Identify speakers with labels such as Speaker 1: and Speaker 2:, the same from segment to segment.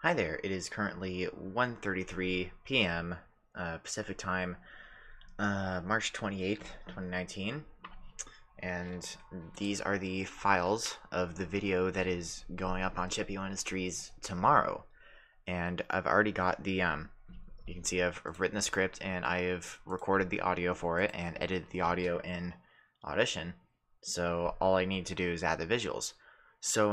Speaker 1: Hi there, it is currently 1:33 p.m. Pacific Time, March 28th, 2019, and these are the files of the video that is going up on Chipio Industries tomorrow. And I've already got you can see I've written the script and I have recorded the audio for it and edited the audio in Audition. So all I need to do is add the visuals. So,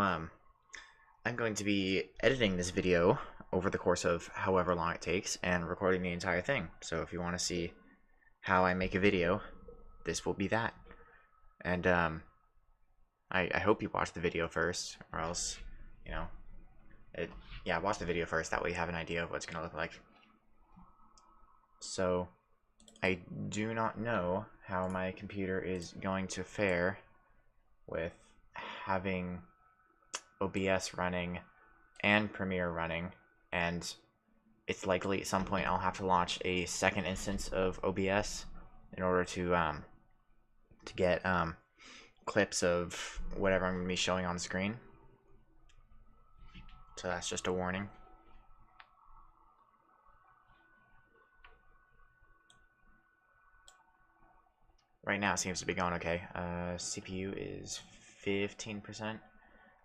Speaker 1: I'm going to be editing this video over the course of however long it takes and recording the entire thing. So if you want to see how I make a video, this will be that. And I hope you watch the video first, or else, you know, yeah, watch the video first. That way you have an idea of what it's going to look like. So I do not know how my computer is going to fare with having OBS running and Premiere running, and it's likely at some point I'll have to launch a second instance of OBS in order to get clips of whatever I'm going to be showing on the screen. So that's just a warning. Right now it seems to be going okay. CPU is 15%.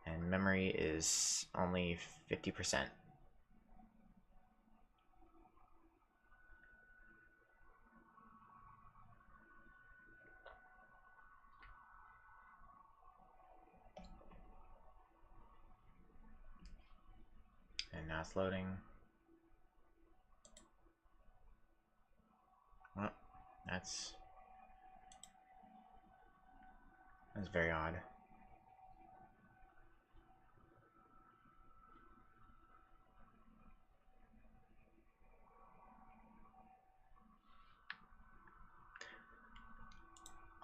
Speaker 1: And memory is only 50%. And now it's loading. Well, that's very odd.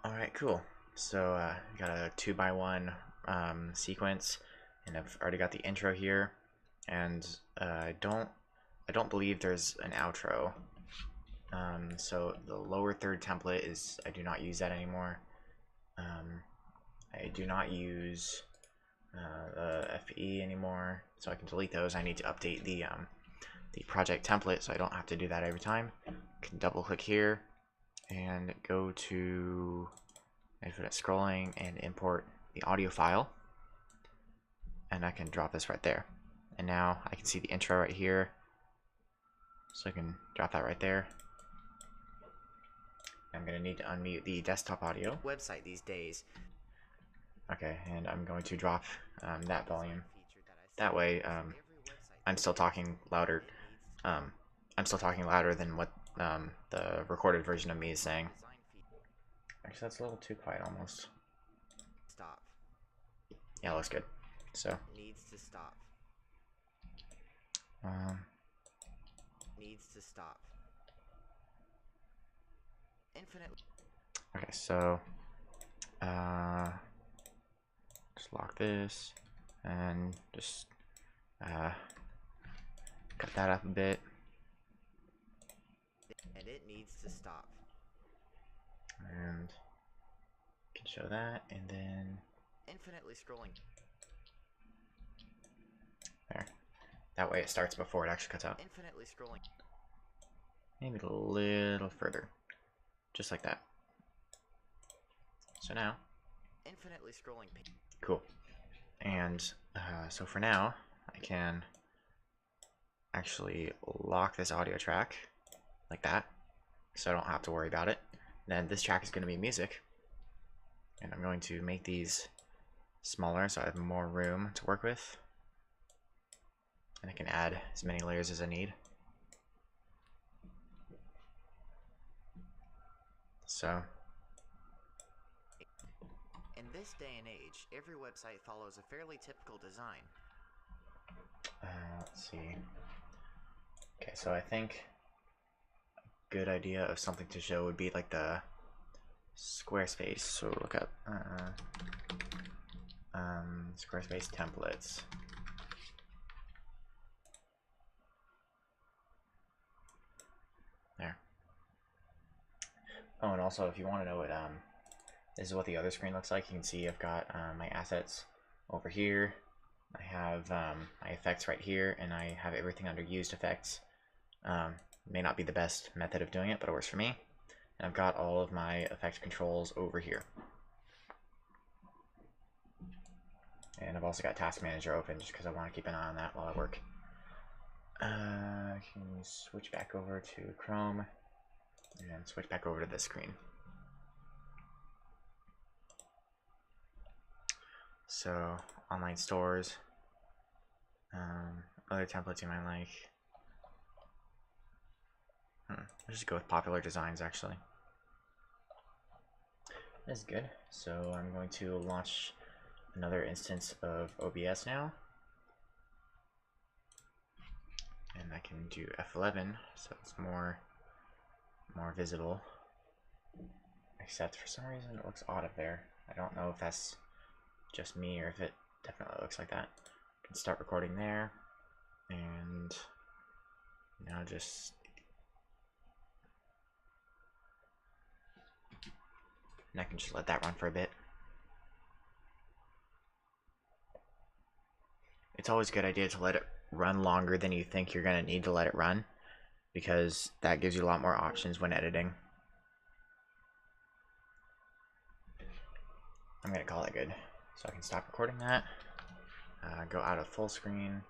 Speaker 1: Alright, cool. So got a 2x1 sequence, and I've already got the intro here, and I don't believe there's an outro. So the lower third template is, I do not use that anymore. I do not use the FE anymore, so I can delete those. I need to update the project template, so I don't have to do that every time. I can double click here and go to infinite scrolling and import the audio file, and I can drop this right there. And now I can see the intro right here, so I can drop that right there. I'm going to need to unmute the desktop audio website these days. Okay, and I'm going to drop that volume. That way, I'm still talking louder. I'm still talking louder than what the recorded version of me is saying. Actually, that's a little too quiet almost.
Speaker 2: Stop.
Speaker 1: Yeah, looks good. So.
Speaker 2: Needs to stop. Needs to stop. Infinite.
Speaker 1: Okay, so just lock this and just cut that up a bit.
Speaker 2: And it needs to stop.
Speaker 1: And can show that, and then
Speaker 2: infinitely scrolling.
Speaker 1: There. That way it starts before it actually cuts out.
Speaker 2: Infinitely scrolling.
Speaker 1: Maybe a little further. Just like that. So now.
Speaker 2: Infinitely scrolling.
Speaker 1: Cool. And so for now, I can actually lock this audio track like that, so I don't have to worry about it. Then this track is going to be music, and I'm going to make these smaller so I have more room to work with, and I can add as many layers as I need. So
Speaker 2: in this day and age, every website follows a fairly typical design.
Speaker 1: Let's see. Okay, so I think a good idea of something to show would be like the Squarespace. So look up Squarespace templates. There. Oh, and also if you want to know what this is what the other screen looks like, you can see I've got my assets over here, I have my effects right here, and I have everything under used effects. May not be the best method of doing it, but it works for me. And I've got all of my effect controls over here. And I've also got Task Manager open just because I want to keep an eye on that while I work. I can switch back over to Chrome and switch back over to this screen. So, online stores, other templates you might like. Let's just go with popular designs, actually. That's good. So I'm going to launch another instance of OBS now. And I can do F11, so it's more visible. Except for some reason it looks odd up there. I don't know if that's just me or if it definitely looks like that. I can start recording there, and now just I can just let that run for a bit. It's always a good idea to let it run longer than you think you're going to need to let it run, because that gives you a lot more options when editing. I'm going to call it good. So I can stop recording that, go out of full screen,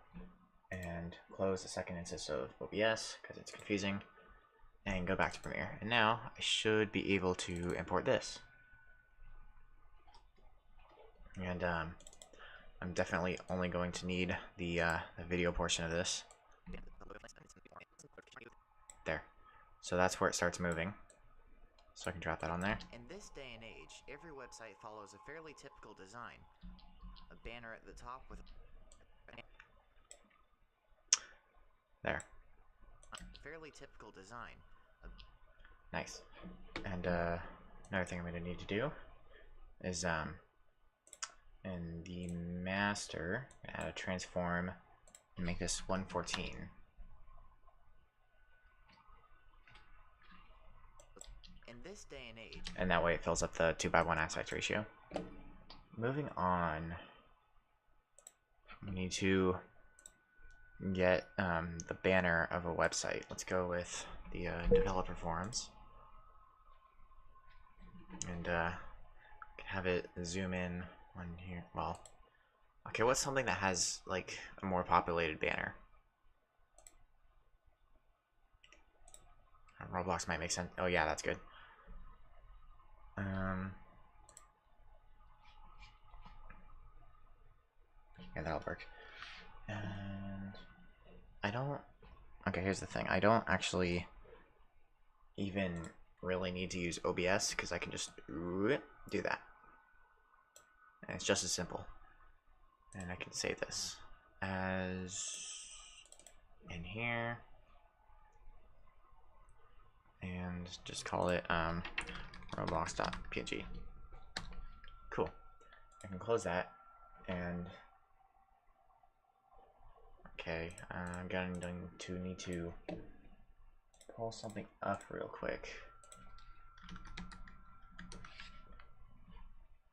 Speaker 1: and close the second instance of OBS because it's confusing, and go back to Premiere. And now I should be able to import this. And I'm definitely only going to need the video portion of this. There. So that's where it starts moving. So I can drop that on there.
Speaker 2: In this day and age, every website follows a fairly typical design. A banner at the top with
Speaker 1: There.
Speaker 2: fairly typical design.
Speaker 1: Nice. And another thing I'm going to need to do is in the master, add a transform and make this 114.
Speaker 2: In this day and age,
Speaker 1: And that way it fills up the 2:1 aspect ratio. Moving on, we need to get the banner of a website. Let's go with the developer forums, and have it zoom in on here. Well, okay, what's something that has like a more populated banner? Roblox might make sense. Oh yeah, that's good. Yeah, that'll work. And I don't. Okay, here's the thing. I don't actually even really need to use OBS because I can just do that. And it's just as simple. And I can save this as in here. And just call it roblox.png. Cool. I can close that, and okay, I'm going to need to pull something up real quick.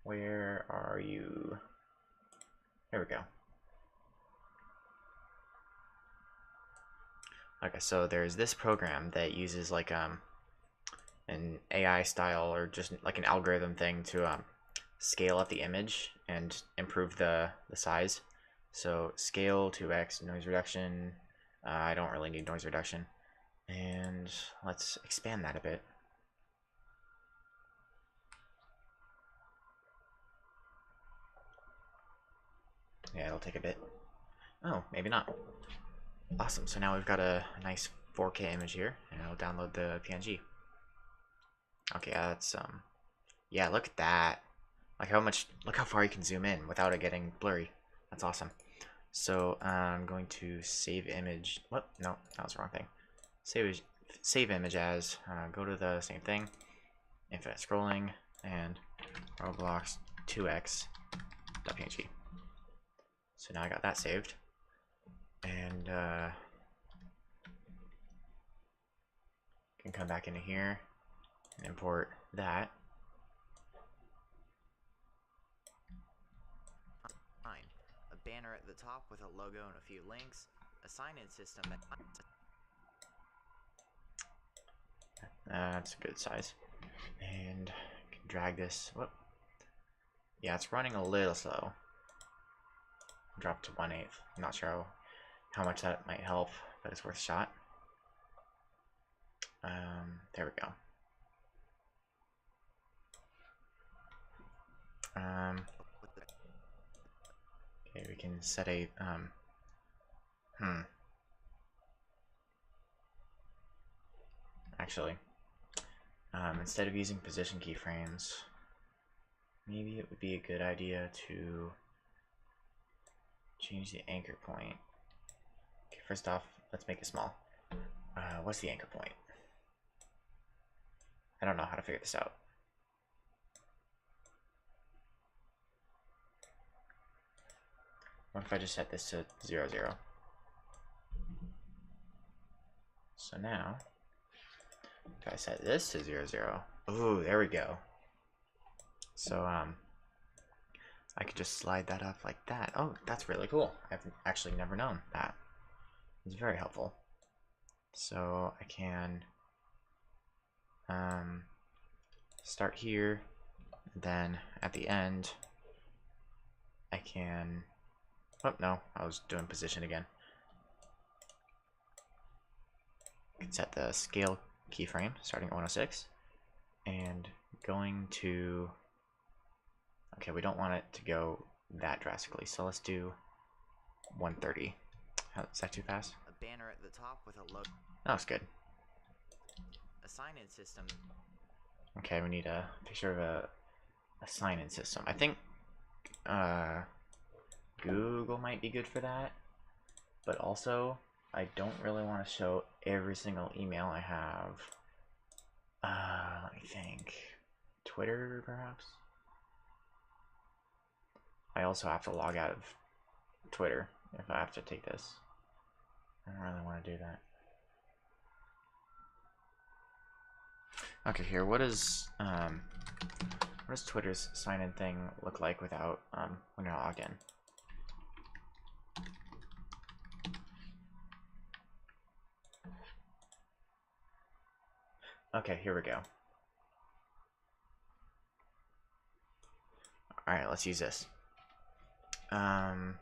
Speaker 1: Where are you? There we go. Okay, so there's this program that uses like an AI style or just like an algorithm thing to scale up the image and improve the size. So scale 2x, noise reduction. I don't really need noise reduction. And let's expand that a bit. Yeah, it'll take a bit. Oh, maybe not. Awesome, so now we've got a nice 4K image here, and I'll download the PNG. Okay, that's, yeah, look at that. Like look how far you can zoom in without it getting blurry. That's awesome. So, I'm going to save image. What? No, that was the wrong thing. Save image as, go to the same thing, infinite scrolling, and Roblox 2x.png. So now I got that saved. And can come back into here and import that.
Speaker 2: Fine. A banner at the top with a logo and a few links, a sign-in system that...
Speaker 1: That's a good size. And I can drag this. Whoop. Yeah, it's running a little slow. Drop to 1/8. I'm not sure how much that might help, but it's worth a shot. There we go. Okay, we can set a actually, instead of using position keyframes, maybe it would be a good idea to change the anchor point. Okay, first off, let's make it small. What's the anchor point? I don't know how to figure this out. What if I just set this to 0, 0? So now, if I set this to 0, 0, ooh, there we go. So I could just slide that up like that. Oh, that's really cool. I've actually never known that. It's very helpful. So I can start here, then at the end I can, oh no, I was doing position again. I can set the scale keyframe starting at 106 and going to, okay, we don't want it to go that drastically, so let's do 130. Is that too fast?
Speaker 2: A banner at the top with a logo.
Speaker 1: That was good.
Speaker 2: A sign-in system.
Speaker 1: Okay, we need a picture of a sign-in system. I think Google might be good for that, but also I don't really want to show every single email I have. Let me think. Twitter, perhaps? I also have to log out of Twitter if I have to take this. I don't really want to do that. Okay, here, what does Twitter's sign-in thing look like without when you're logged in? Okay, here we go. Alright, let's use this. Can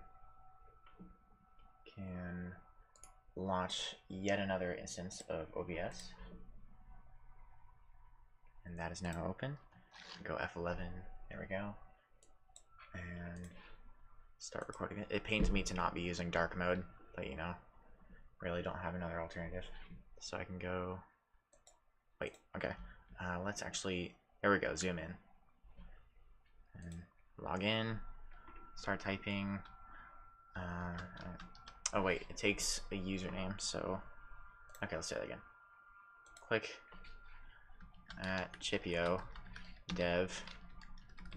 Speaker 1: launch yet another instance of OBS. And that is now open. Go F11, there we go. And start recording it. It pains me to not be using dark mode, but you know, really don't have another alternative. So I can go, wait, okay. Let's actually, there we go, zoom in. And log in, start typing. Oh wait, it takes a username, so, okay, let's do that again. Click at Chipio dev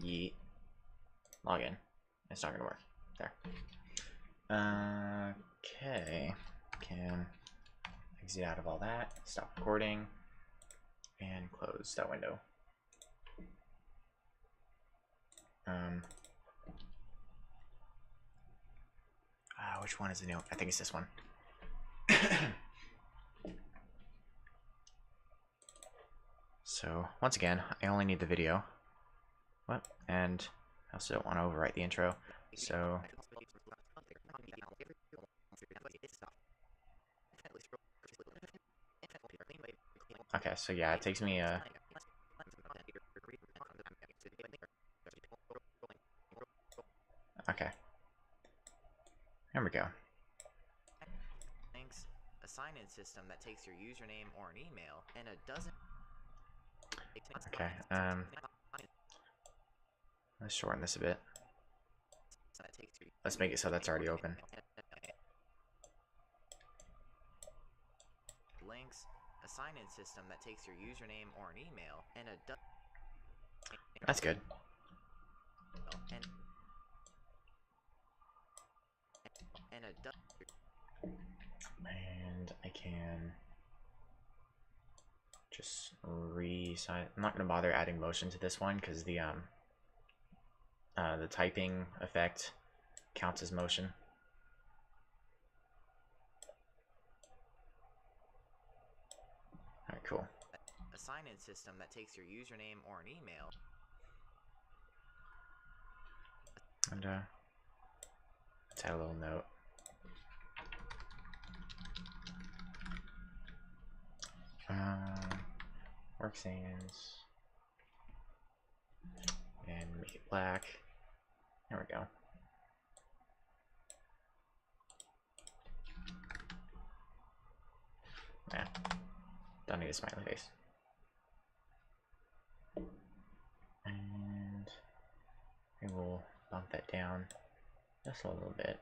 Speaker 1: yeet login. It's not gonna work. There. Okay. Can exit out of all that. Stop recording and close that window. Which one is the new? I think it's this one. So once again, I only need the video. What? And I also don't want to overwrite the intro. So okay, so yeah, it takes me okay. There we go.
Speaker 2: Thanks. A sign-in system that takes your username or an email and a dozen.
Speaker 1: Okay. Let's shorten this a bit. Let's make it so that's already open.
Speaker 2: Links. A sign-in system that takes your username or an email and a
Speaker 1: That's good. And I can just resign. I'm not going to bother adding motion to this one because the typing effect counts as motion. Alright, cool.
Speaker 2: A sign-in system that takes your username or an email.
Speaker 1: And let's add a little note. Work sans. And make it black. There we go. Yeah. Don't need a smiley face. And we will bump that down just a little bit.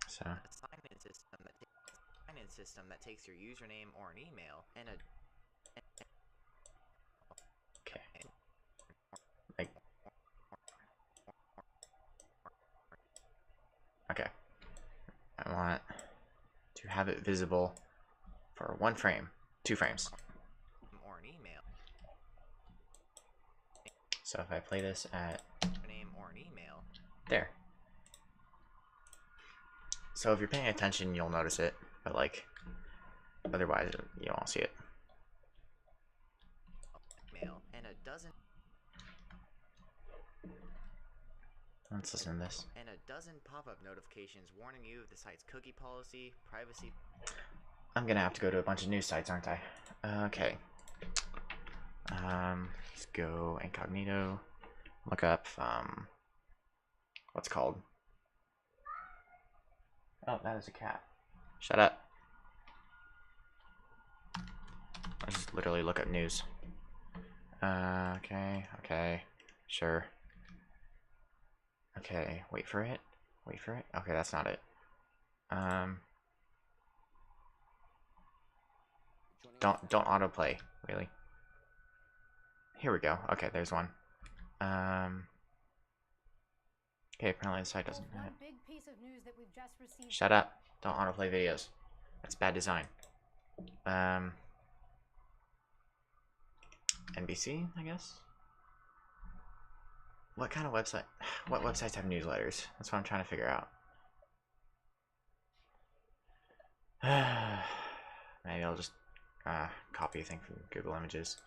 Speaker 1: So
Speaker 2: A sign-in system that takes your username or an email and a
Speaker 1: okay. Like okay. I want to have it visible for 1 frame, 2 frames.
Speaker 2: or an email.
Speaker 1: So if I play this at
Speaker 2: Name or an email.
Speaker 1: there. So if you're paying attention, you'll notice it, but like otherwise you won't see it.
Speaker 2: Mail and a dozen.
Speaker 1: Let's listen to this.
Speaker 2: And a dozen pop-up notifications warning you of the site's cookie policy, privacy.
Speaker 1: I'm gonna have to go to a bunch of news sites, aren't I? Okay. Let's go incognito. Look up what's it called? Oh, that is a cat. Shut up. I just literally look up news. Okay, sure. Okay, wait for it. Okay, that's not it. Don't autoplay, really. Here we go. Okay, there's one. Okay, apparently the site doesn't have it.
Speaker 3: Big piece of news that we've just received.
Speaker 1: Shut up. Don't autoplay videos. That's bad design. NBC, I guess? What kind of website? What websites have newsletters? That's what I'm trying to figure out. Maybe I'll just copy a thing from Google Images.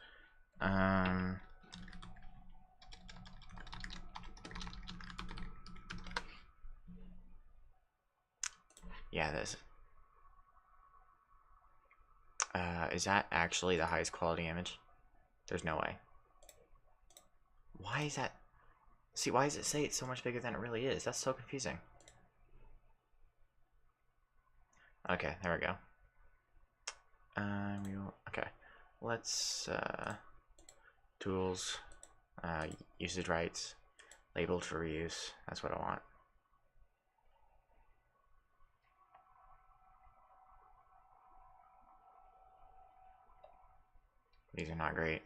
Speaker 1: Yeah, this. Is that actually the highest quality image? There's no way. Why is that? See, why does it say it's so much bigger than it really is? That's so confusing. Okay, there we go. Okay, let's tools, usage rights, labeled for reuse. That's what I want. These are not great.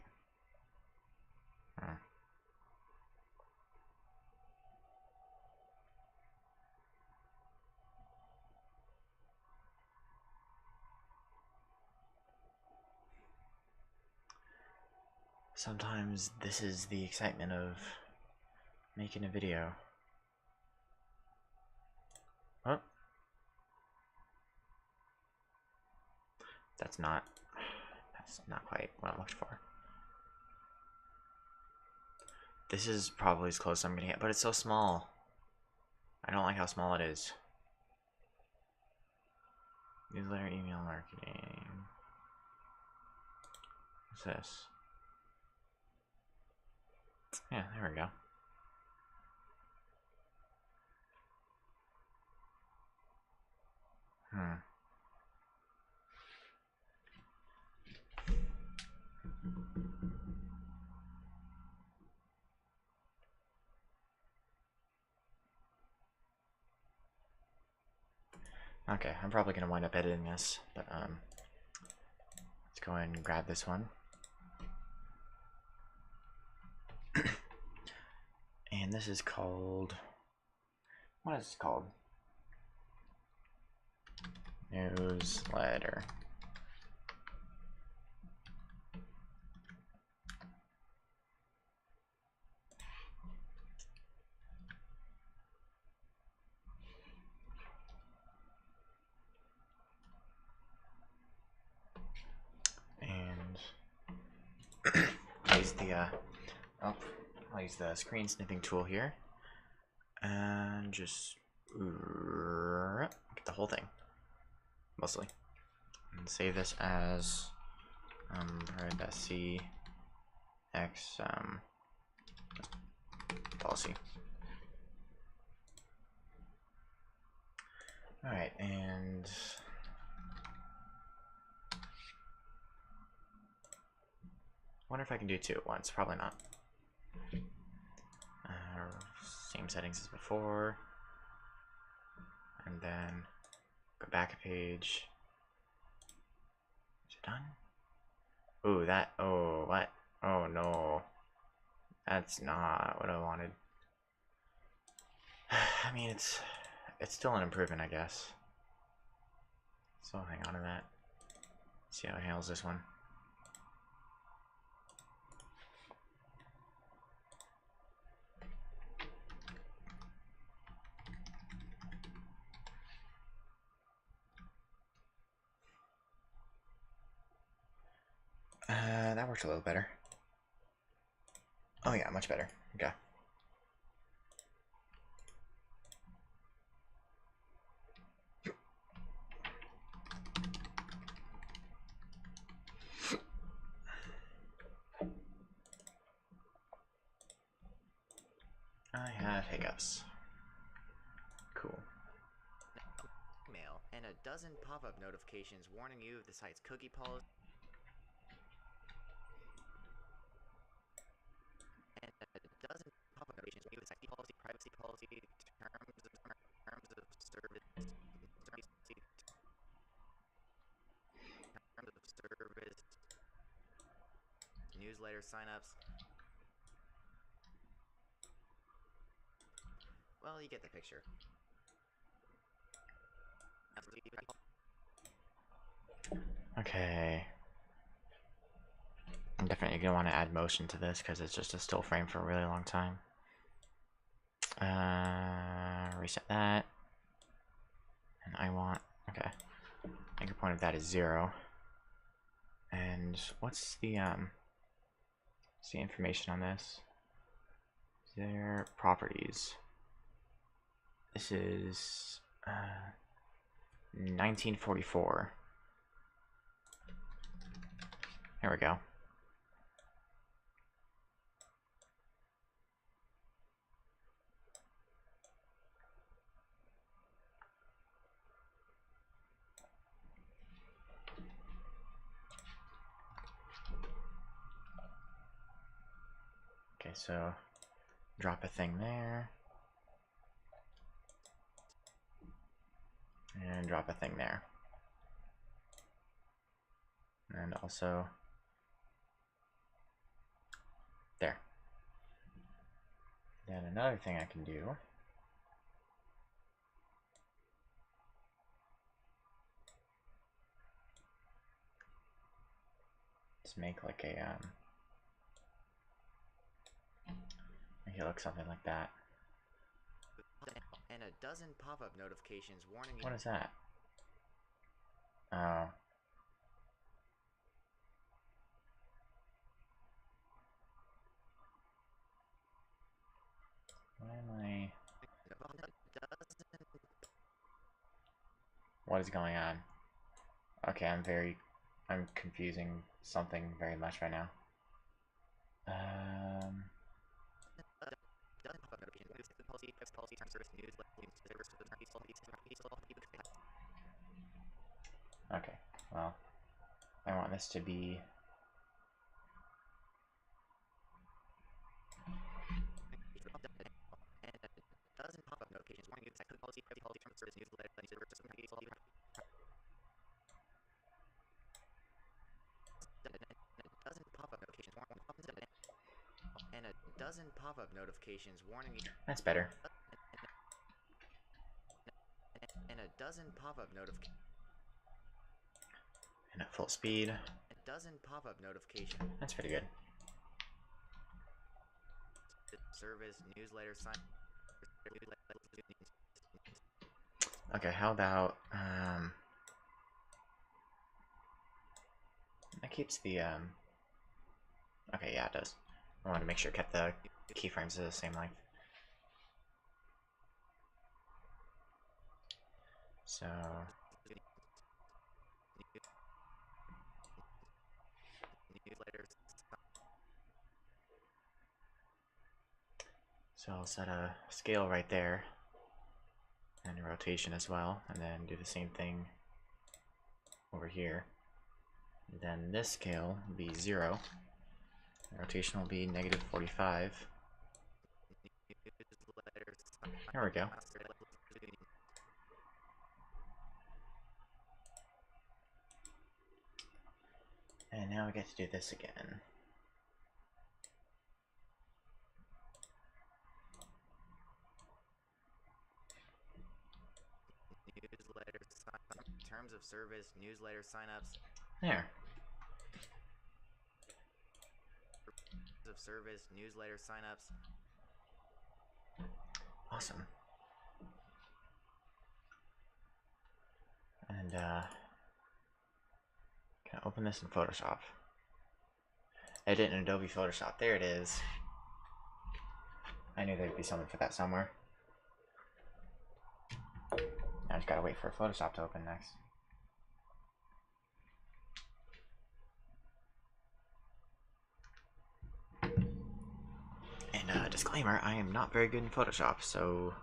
Speaker 1: Sometimes this is the excitement of making a video. Oh. That's not quite what I looked for. This is probably as close as I'm gonna get, but it's so small. I don't like how small it is. Newsletter, email marketing. What's this? Yeah, there we go. Okay, I'm probably gonna wind up editing this, but let's go ahead and grab this one. And this is called, what is it called? Newsletter. I'll use the screen sniffing tool here and just get the whole thing, mostly, and save this as privacy x policy. All right, and wonder if I can do two at once. Probably not. Same settings as before, and then go back a page. Is it done? Ooh, that. Oh, what? Oh no, that's not what I wanted. I mean, it's still an improvement, I guess. So I'll hang on to that. See how it handles this one. That worked a little better. Oh yeah, much better. Okay. I have hiccups. Cool.
Speaker 2: Mail and a dozen pop-up notifications warning you of the site's cookie policy. And a dozen pop-up notifications warning you of the site's policy, privacy policy, terms of service, newsletter signups. Well, you get the picture.
Speaker 1: Okay. I'm definitely gonna want to add motion to this because it's just a still frame for a really long time. Reset that. And I want, okay. Anchor point of that is 0. And what's the information on this? Their properties. This is 1944. Here we go. Okay, so drop a thing there. And drop a thing there. And also there. Then another thing I can do is make like a make it look something like that.
Speaker 2: And a dozen pop-up notifications warning you.
Speaker 1: What is that? Oh. Why am I? What is going on? Okay, I'm confusing something very much right now. Okay, well, I want this to be
Speaker 2: and a dozen pop-up notifications warning you.
Speaker 1: That's better.
Speaker 2: And a dozen pop-up notifications.
Speaker 1: And at full speed.
Speaker 2: A dozen pop-up notifications.
Speaker 1: That's pretty good.
Speaker 2: Service, newsletter, sign.
Speaker 1: Okay, how about that keeps the okay, yeah, it does. I wanted to make sure I kept the keyframes the same length. So I'll set a scale right there, and a rotation as well, and then do the same thing over here. And then this scale will be 0. The rotation will be -45. There we go. And now we get to do this again.
Speaker 2: Terms of service, newsletter signups.
Speaker 1: There.
Speaker 2: Of service, newsletter signups.
Speaker 1: Awesome. And can I open this in Photoshop? Edit in Adobe Photoshop. There it is. I knew there'd be something for that somewhere. Now I just gotta wait for Photoshop to open next. And disclaimer, I am not very good in Photoshop, so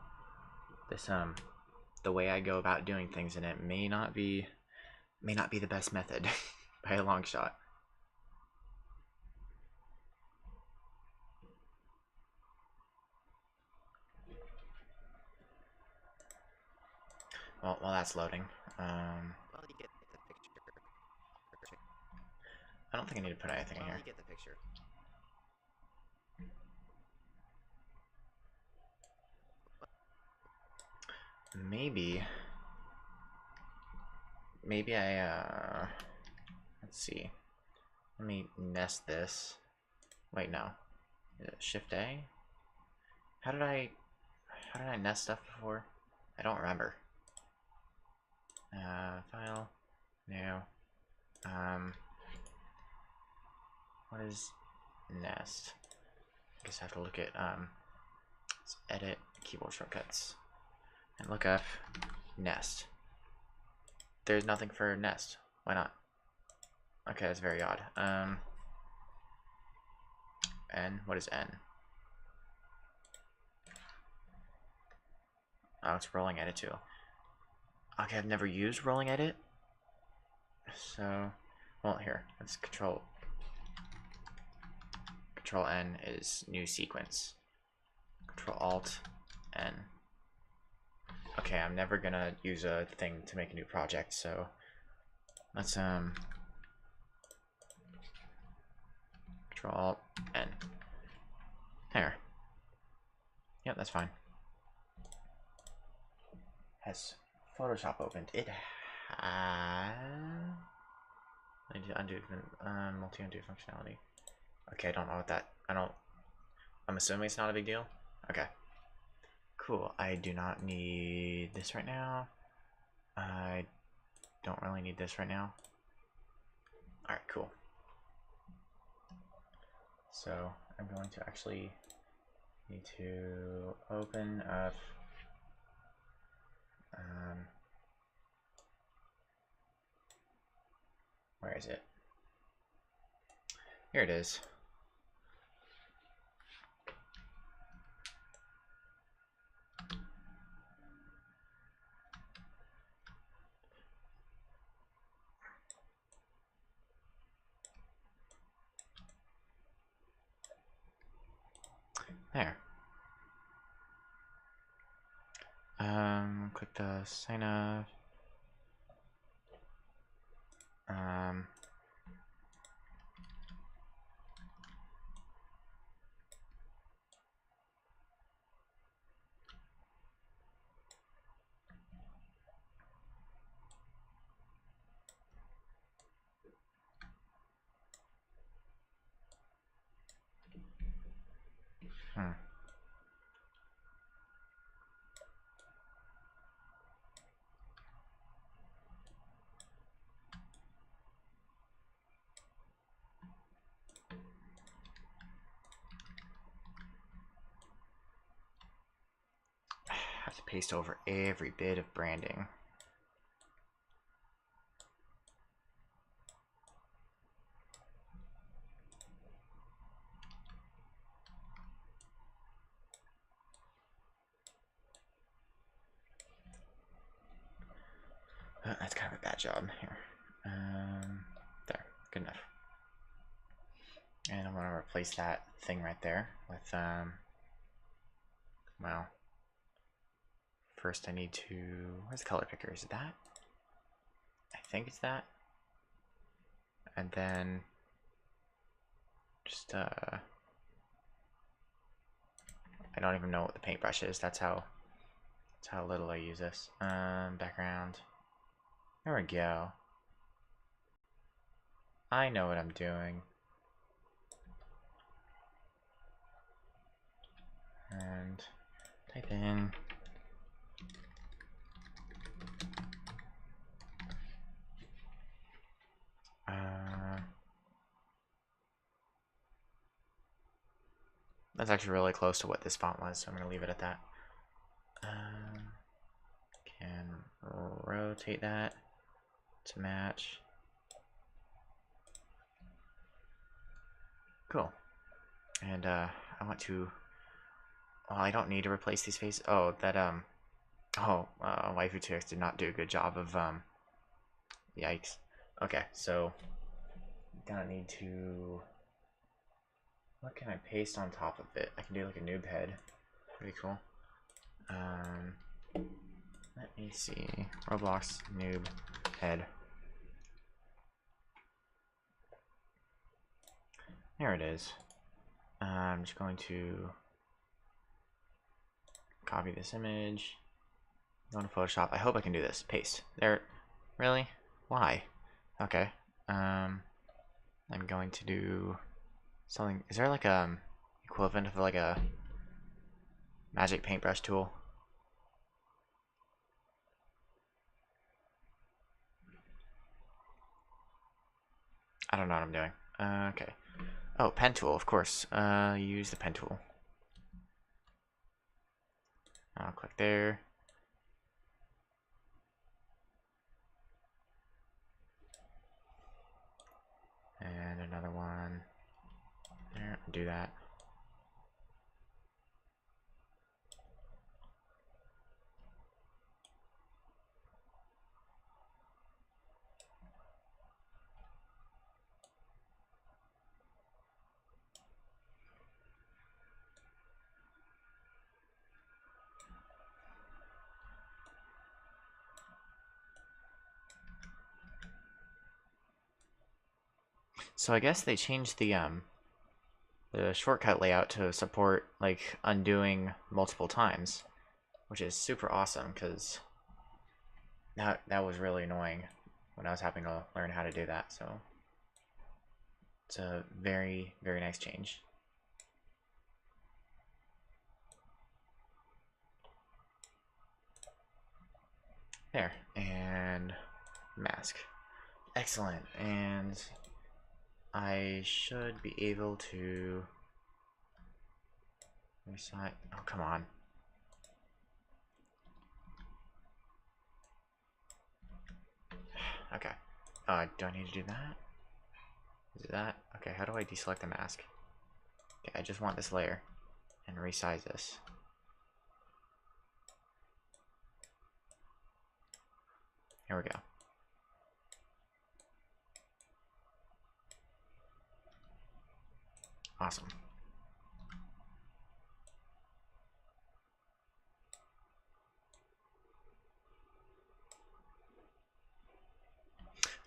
Speaker 1: this the way I go about doing things in it may not be the best method by a long shot. Well, while that's loading,
Speaker 2: Well, you get the picture.
Speaker 1: I don't think I need to put anything in here.
Speaker 2: You get the picture.
Speaker 1: Maybe I let's see. Let me nest this. Wait, no. Is it Shift A? How did I nest stuff before? I don't remember. File, new. What is nest? I guess I have to look at let's edit keyboard shortcuts and look up nest. There's nothing for nest. Why not? Okay, that's very odd. N. What is N? Oh, it's rolling edit too. Okay, I've never used rolling edit. So, well, here, let's control N is new sequence. Control Alt N. Okay, I'm never gonna use a thing to make a new project, so let's Control Alt N. There. Yep, that's fine. Has Photoshop opened? It has. I need to undo multi-undo functionality. Okay, I don't know what that. I'm assuming it's not a big deal. Okay. Cool. I do not need this right now. I don't really need this right now. Alright, cool. So I'm going to actually need to open up where is it? Here it is. There. Click the sign up. have to paste over every bit of branding. That's kind of a bad job here. There, good enough. And I'm gonna replace that thing right there with well, first I need to, where's the color picker? Is it that? I think it's that. And then just I don't even know what the paintbrush is. That's how little I use this. Background. There we go. I know what I'm doing. And type in that's actually really close to what this font was, so I'm going to leave it at that. Can rotate that to match. Cool. And I want to, well, I don't need to replace these faces. Oh, that Waifu2X did not do a good job of yikes. Okay, so gonna need to, what can I paste on top of it? I can do like a noob head. Pretty cool. Let me see. Roblox noob head. There it is. I'm just going to copy this image. Go to Photoshop. I hope I can do this. Paste. There. Really? Why? Okay. I'm going to do something. Is there like a equivalent of like a magic paintbrush tool? I don't know what I'm doing. Okay. Oh, pen tool, of course. Use the pen tool. I'll click there. And another one. There, do that. So I guess they changed the shortcut layout to support like undoing multiple times, which is super awesome because that was really annoying when I was having to learn how to do that. So it's a very, very nice change. There, and mask. Excellent. And I should be able to recite. Oh, come on. Okay. Do I need to do that? Is it that? Okay, how do I deselect the mask? Okay, I just want this layer and resize this. Here we go. Awesome.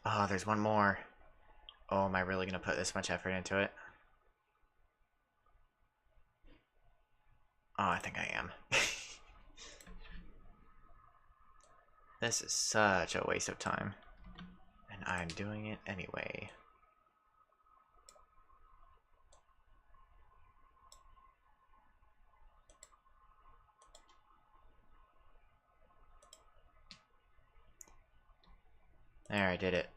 Speaker 1: Oh, there's one more. Oh, am I really gonna put this much effort into it? Oh, I think I am. This is such a waste of time. And I'm doing it anyway. There, I did it.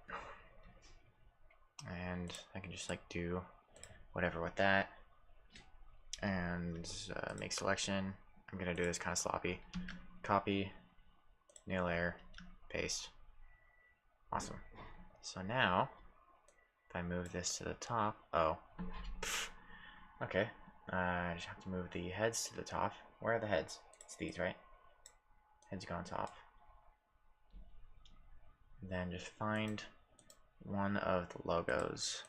Speaker 1: And I can just like do whatever with that. And make selection. I'm gonna do this kind of sloppy. copy, new layer, paste. Awesome. So now, if I move this to the top, oh, pff, okay. I just have to move the heads to the top. Where are the heads? It's these, right? Heads go on top. Then just find one of the logos.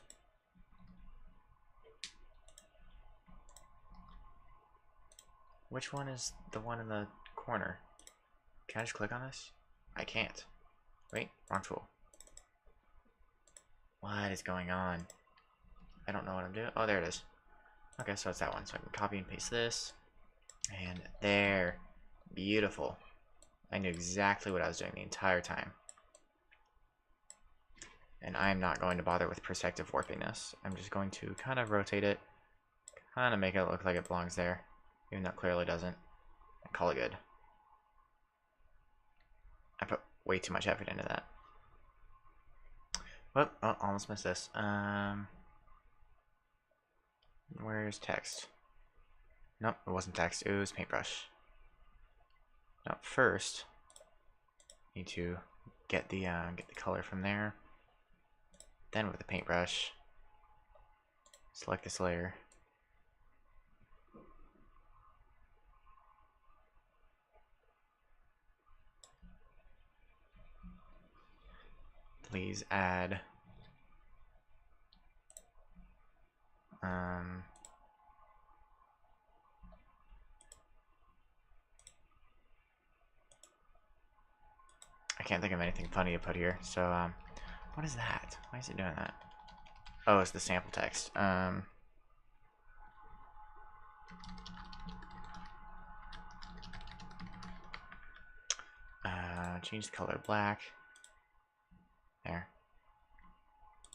Speaker 1: Which one is the one in the corner? Can I just click on this? I can't. Wait, wrong tool. What is going on? I don't know what I'm doing. Oh, there it is. Okay, so it's that one. So I can copy and paste this. And there. Beautiful. I knew exactly what I was doing the entire time. And I'm not going to bother with perspective warping this. I'm just going to kind of rotate it. Kind of make it look like it belongs there. Even though it clearly doesn't. And call it good. I put way too much effort into that. Whoop, oh, almost missed this. Where's text? Nope, it wasn't text. It was paintbrush. Now first, need to get the color from there. Then with the paintbrush, select this layer. Please add I can't think of anything funny to put here. So what is that? Why is it doing that? Oh, it's the sample text. Change the color black. There.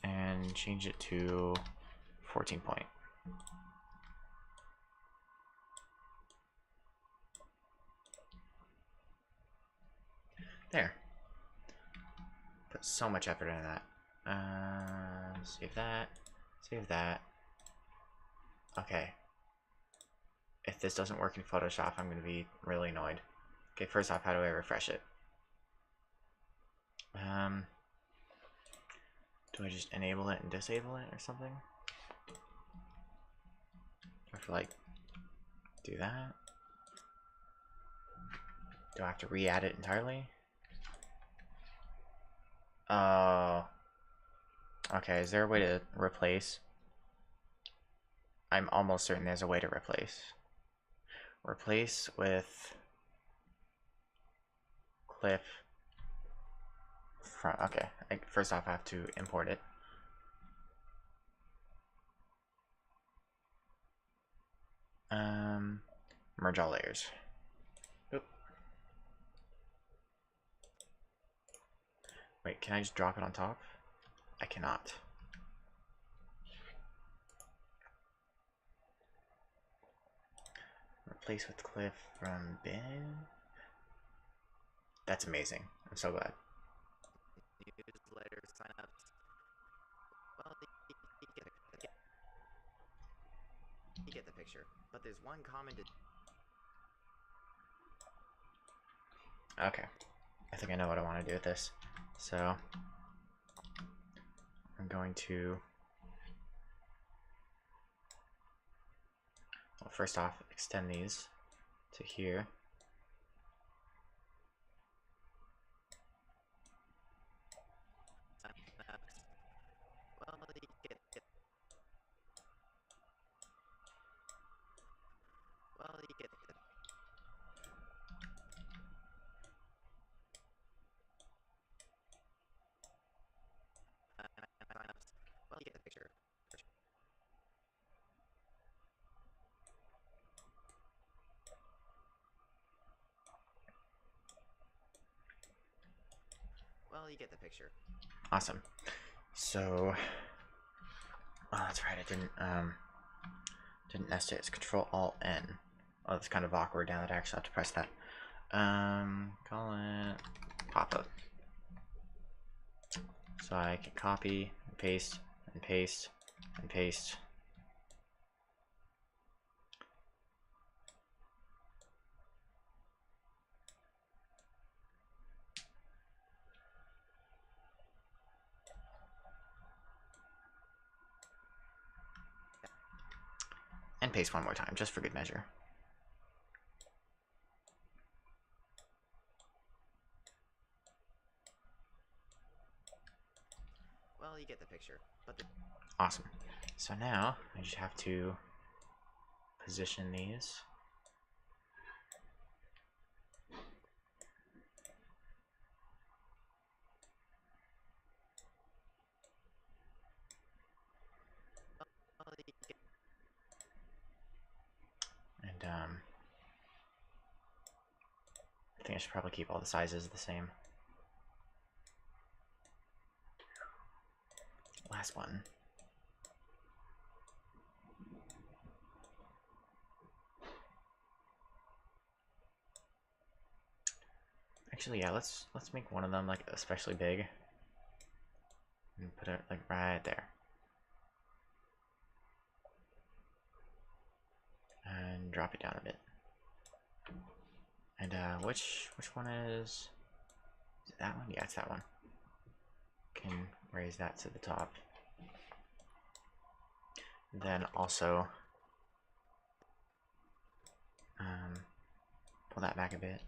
Speaker 1: And change it to 14 point. There. Put so much effort into that. Save that. Save that. Okay. If this doesn't work in Photoshop, I'm going to be really annoyed. Okay, first off, how do I refresh it? Do I just enable it and disable it or something? Do I have to, like, do that? Do I have to re-add it entirely? Oh. Okay, is there a way to replace? I'm almost certain there's a way to replace. Replace with Cliff. Okay, first off I have to import it. Merge all layers. Oop. Wait, can I just drop it on top? I cannot. Replace with Cliff from bin. That's amazing. I'm so glad.
Speaker 2: Newsletter signups. Well, you get the picture. But there's one common.
Speaker 1: Okay, I think I know what I want to do with this. So I'm going to, well, first off, extend these to here.
Speaker 2: Well, you get. Well, you get. Well, you get the picture. Well, you get the picture.
Speaker 1: Awesome. So, oh, that's right. I didn't nest it. It's Control Alt N. Oh, it's kind of awkward now that I actually have to press that. Call it pop-up. So I can copy and paste and paste and paste. And paste one more time, just for good measure.
Speaker 2: Well, you get the picture. But
Speaker 1: Awesome. So now I just have to position these. And I think I should probably keep all the sizes the same. Last one. Actually, yeah, let's make one of them like especially big. And put it like right there. And drop it down a bit. And which one is it that one? Yeah, it's that one. Can raise that to the top. Then also pull that back a bit.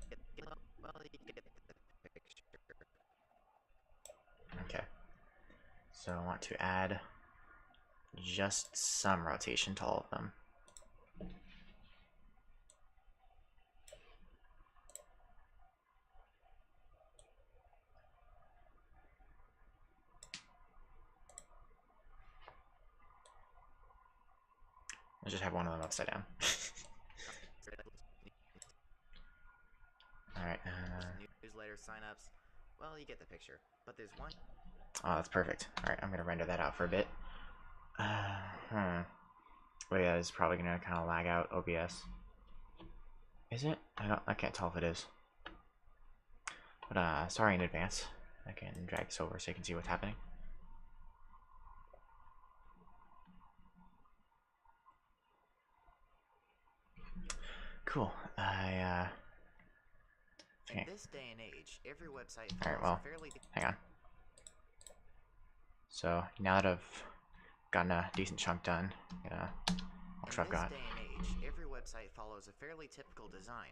Speaker 1: Okay. So I want to add just some rotation to all of them. I'll just have one of them upside down. Alright.
Speaker 2: Newsletter signups. Well, you get the picture. But there's one.
Speaker 1: Oh, that's perfect. Alright, I'm going to render that out for a bit. Wait, yeah, it's probably going to kind of lag out OBS. Is it? I can't tell if it is. But sorry in advance. I can drag this over so you can see what's happening. Cool. I
Speaker 2: In this day and age, every website
Speaker 1: Alright, well, hang on. So now that I've gotten a decent chunk done, I'll try I've got.
Speaker 2: In this day and age, every website follows a fairly typical design.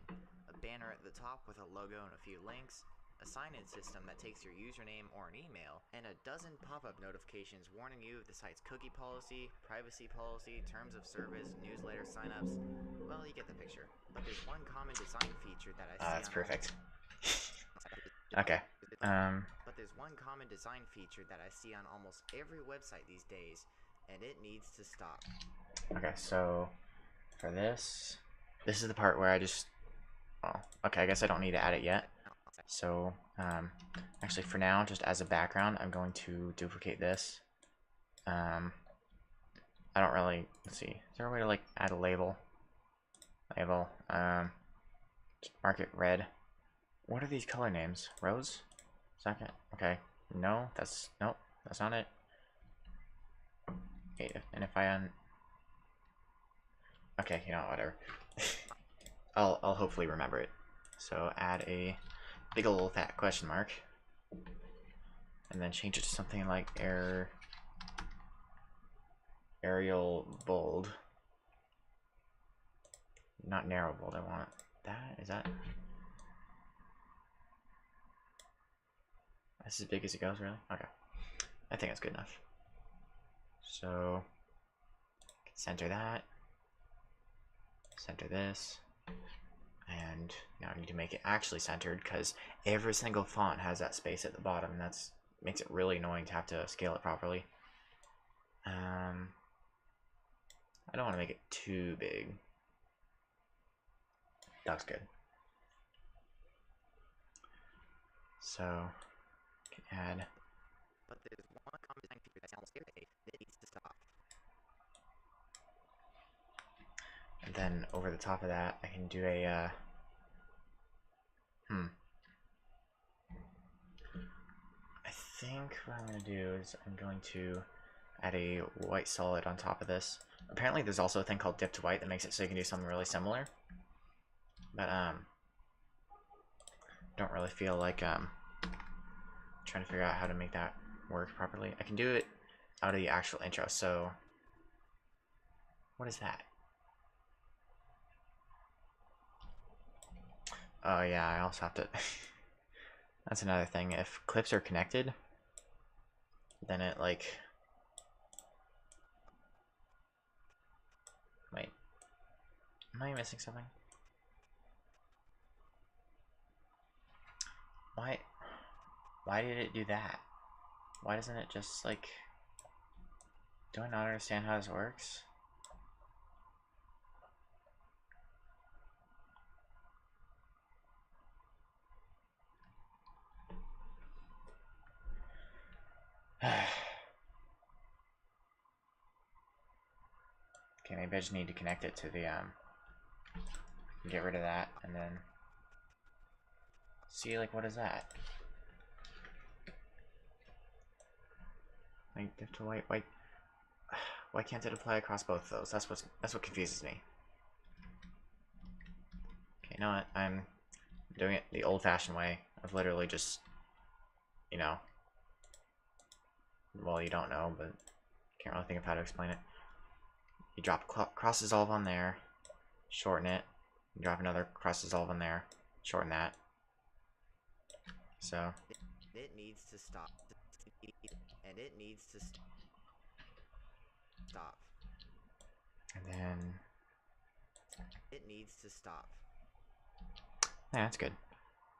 Speaker 2: A banner at the top with a logo and a few links, a sign-in system that takes your username or an email, and a dozen pop-up notifications warning you of the site's cookie policy, privacy policy, terms of service, newsletter signups. Well, you get the picture. But there's one common design feature that I see
Speaker 1: That's
Speaker 2: on
Speaker 1: perfect. Okay.
Speaker 2: But there's one common design feature that I see on almost every website these days, and it needs to stop.
Speaker 1: Okay, so for this is the part where I just, well, okay, I guess I don't need to add it yet. So, actually for now, just as a background, I'm going to duplicate this. I don't really, let's see, is there a way to like add a label? Just mark it red. What are these color names? Rose? Second? Okay. No, nope, that's not it. Okay, and if I okay, you know, whatever. I'll hopefully remember it. So add a big ol' fat question mark. And then change it to something like Arial bold. Not narrow bold, I want that. Is that? That's as big as it goes, really? Okay. I think that's good enough. So center that. Center this. And now I need to make it actually centered because every single font has that space at the bottom, and that makes it really annoying to have to scale it properly. I don't want to make it too big. That's good. So can add.
Speaker 2: But there's one common design feature that's almost every day that needs to stop.
Speaker 1: And then over the top of that, I can do a I think what I'm going to do is I'm going to add a white solid on top of this. Apparently there's also a thing called dipped white that makes it so you can do something really similar. But don't really feel like trying to figure out how to make that work properly. I can do it out of the actual intro. So what is that? Oh yeah, I also have to. That's another thing. If clips are connected, then it like. Wait, am I missing something? Why? Why did it do that? Why doesn't it just like? Do I not understand how this works? Okay, maybe I just need to connect it to the get rid of that and then see like what is that? Like diff to white, why can't it apply across both of those? That's what confuses me. Okay, you know what? I'm doing it the old-fashioned way of literally just, you know, well, you don't know, but can't really think of how to explain it. You drop cross dissolve on there, shorten it. You drop another cross dissolve on there, shorten that. So
Speaker 2: It needs to stop. And it needs to stop.
Speaker 1: and then
Speaker 2: It needs to stop.
Speaker 1: yeah, that's good.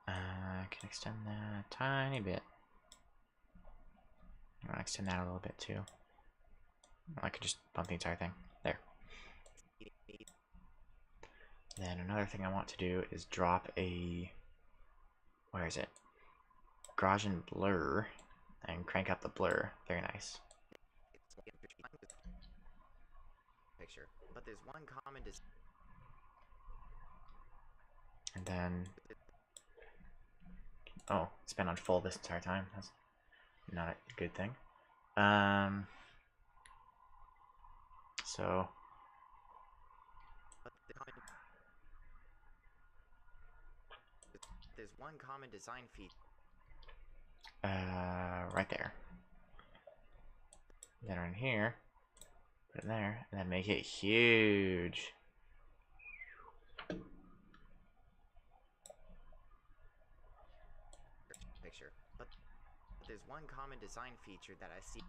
Speaker 1: I can extend that a tiny bit. I want to extend that a little bit too. I could just bump the entire thing. There. Then another thing I want to do is drop a, where is it? Gaussian blur and crank up the blur. Very nice.
Speaker 2: Picture, but there's one common
Speaker 1: And then, oh, it's been on full this entire time. That's not a good thing. So
Speaker 2: there's one common design feature.
Speaker 1: right there. Then in here, put it there, and then make it huge.
Speaker 2: Picture, but there's one common design feature that I see.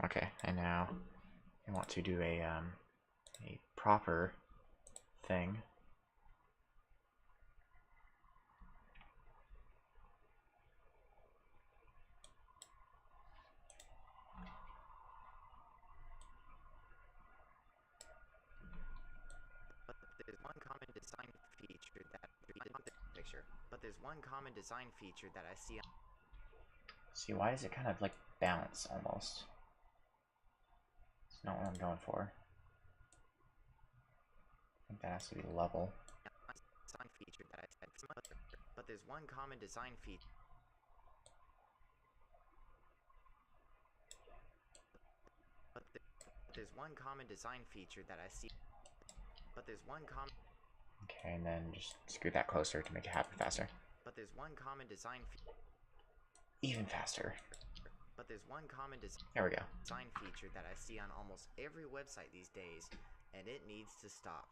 Speaker 1: Okay, and now I want to do a proper thing.
Speaker 2: But there's one common design feature that picture. But there's one common design feature that I see.
Speaker 1: See, why does it kind of like bounce almost? It's not what I'm going for. I think that has to be level.
Speaker 2: Design feature that I said. But there's one common design feature. But there's one common design feature that I see. But there's one common.
Speaker 1: Okay, and then just screw that closer to make it happen faster.
Speaker 2: But there's one common design.
Speaker 1: Even faster.
Speaker 2: But there's one common
Speaker 1: There we go.
Speaker 2: design feature that I see on almost every website these days, and it needs to stop.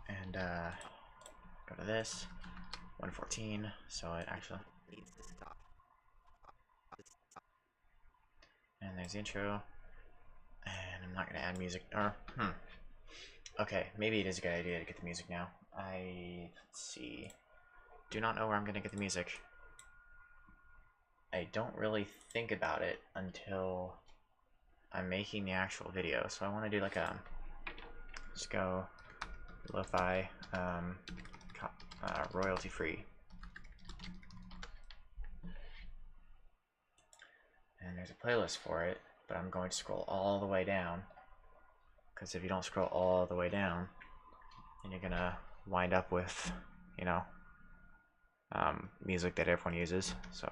Speaker 1: And go to this 114. So it actually
Speaker 2: Needs to stop.
Speaker 1: and there's the intro. And I'm not gonna add music. Or okay, maybe it is a good idea to get the music now. Let's see. Do not know where I'm gonna get the music. I don't really think about it until I'm making the actual video. So I want to do like a, let's go lo-fi, royalty free. And there's a playlist for it, but I'm going to scroll all the way down. Because if you don't scroll all the way down, then you're gonna wind up with, you know, music that everyone uses. So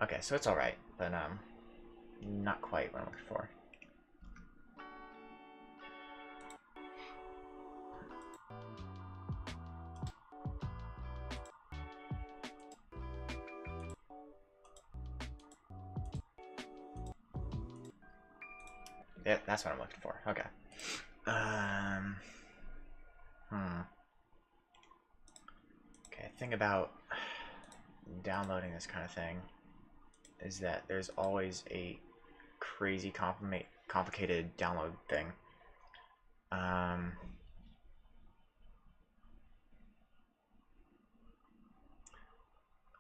Speaker 1: Okay, so it's alright, but not quite what I'm looking for. Yeah, that's what I'm looking for. Okay. Okay, thing about downloading this kind of thing is that there's always a crazy complicated download thing.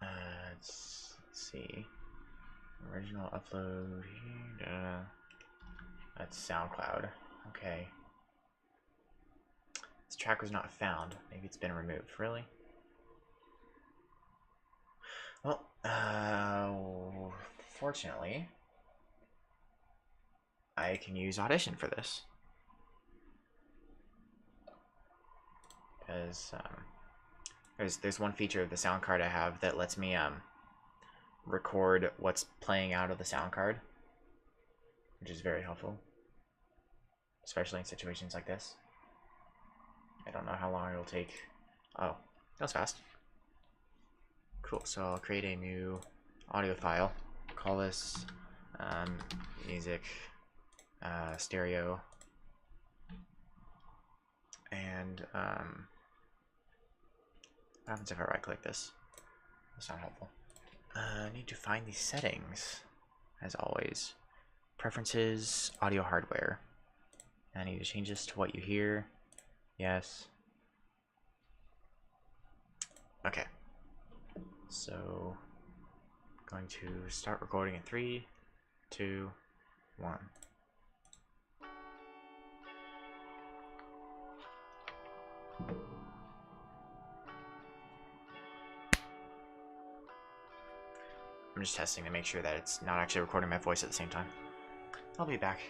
Speaker 1: Let's see. Original upload. That's SoundCloud. Okay. This track was not found. Maybe it's been removed. Really? Well, fortunately, I can use Audition for this. Because there's one feature of the sound card I have that lets me record what's playing out of the sound card, which is very helpful, especially in situations like this. I don't know how long it'll take. Oh, that was fast. Cool, so I'll create a new audio file. Call this music stereo. And what happens if I right click this? That's not helpful. I need to find these settings, as always. Preferences, audio hardware. I need to change this to what you hear. Yes. Okay. So, going to start recording in 3, 2, 1. I'm just testing to make sure that it's not actually recording my voice at the same time. I'll be back.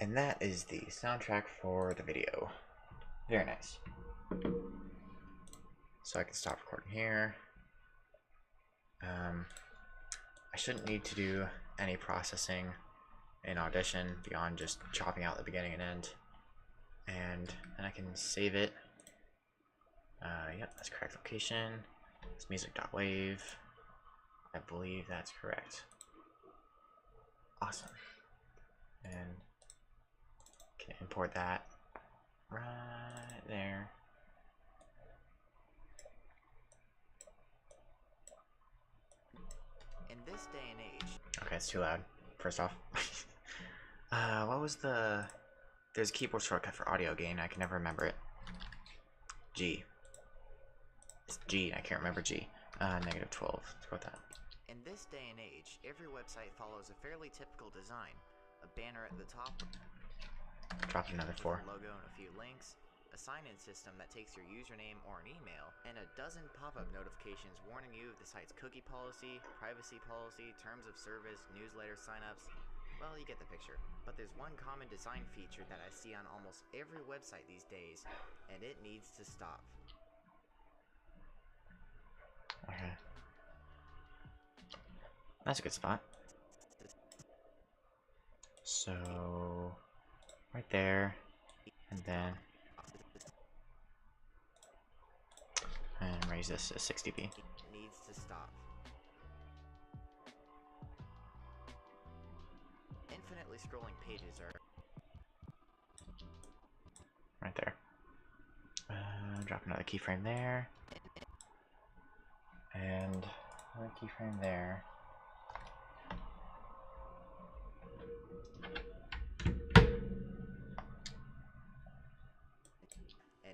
Speaker 1: And that is the soundtrack for the video. Very nice. So I can stop recording here. I shouldn't need to do any processing in Audition beyond just chopping out the beginning and end. And then I can save it. Yep, that's correct location. It's music.wave. I believe that's correct. Awesome. And can import that right there.
Speaker 2: In this day and age,
Speaker 1: Okay, it's too loud. First off. What was the... There's a keyboard shortcut for audio gain. I can never remember it. G. It's G. I can't remember G. -12. Let's go with that.
Speaker 2: in this day and age, every website follows a fairly typical design. A banner at the top
Speaker 1: Drop another
Speaker 2: with
Speaker 1: 4.
Speaker 2: a logo and a few links, a sign-in system that takes your username or an email, and a dozen pop-up notifications warning you of the site's cookie policy, privacy policy, terms of service, newsletter signups. Well, you get the picture. But there's one common design feature that I see on almost every website these days, and it needs to stop.
Speaker 1: Okay. That's a good spot. So... right there. And then... and raise this to 60p.
Speaker 2: It needs to stop. Infinitely scrolling pages are
Speaker 1: Right there. Drop another keyframe there. And another keyframe there.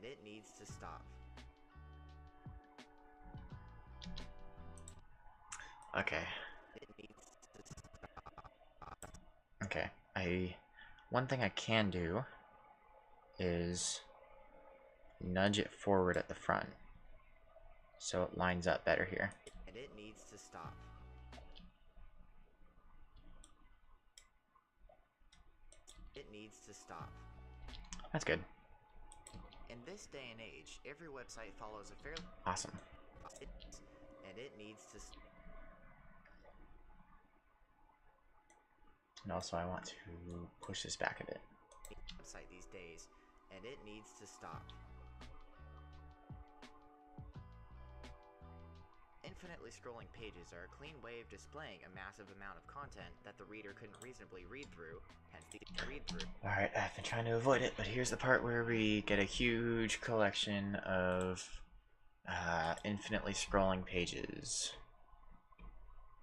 Speaker 2: and it needs to stop.
Speaker 1: Okay.
Speaker 2: It needs to stop.
Speaker 1: Okay. One thing I can do is nudge it forward at the front so it lines up better here.
Speaker 2: And it needs to stop. It needs to stop.
Speaker 1: That's good.
Speaker 2: In this day and age, every website follows a fairly
Speaker 1: Awesome.
Speaker 2: and it needs to
Speaker 1: And also I want to push this back a bit.
Speaker 2: website these days, and it needs to stop. Infinitely scrolling pages are a clean way of displaying a massive amount of content that the reader couldn't reasonably read through, hence the read through.
Speaker 1: Alright, I've been trying to avoid it, but here's the part where we get a huge collection of infinitely scrolling pages.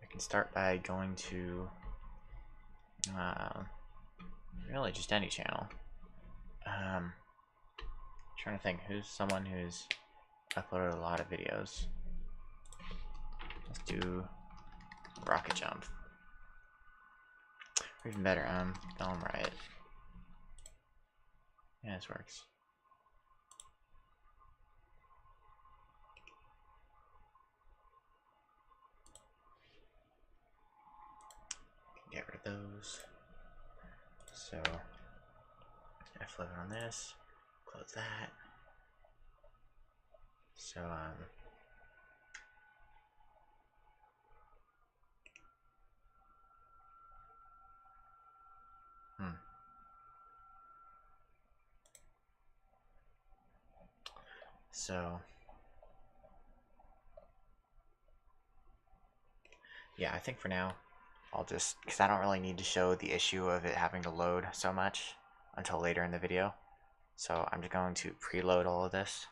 Speaker 1: I can start by going to really just any channel. Trying to think who's someone who's uploaded a lot of videos. Let's do Rocket Jump. Or even better, Film Riot. Yeah, this works. Get rid of those. So I flip it on this, close that. So So yeah, I think for now I'll just, because I don't really need to show the issue of it having to load so much until later in the video. So I'm just going to preload all of this.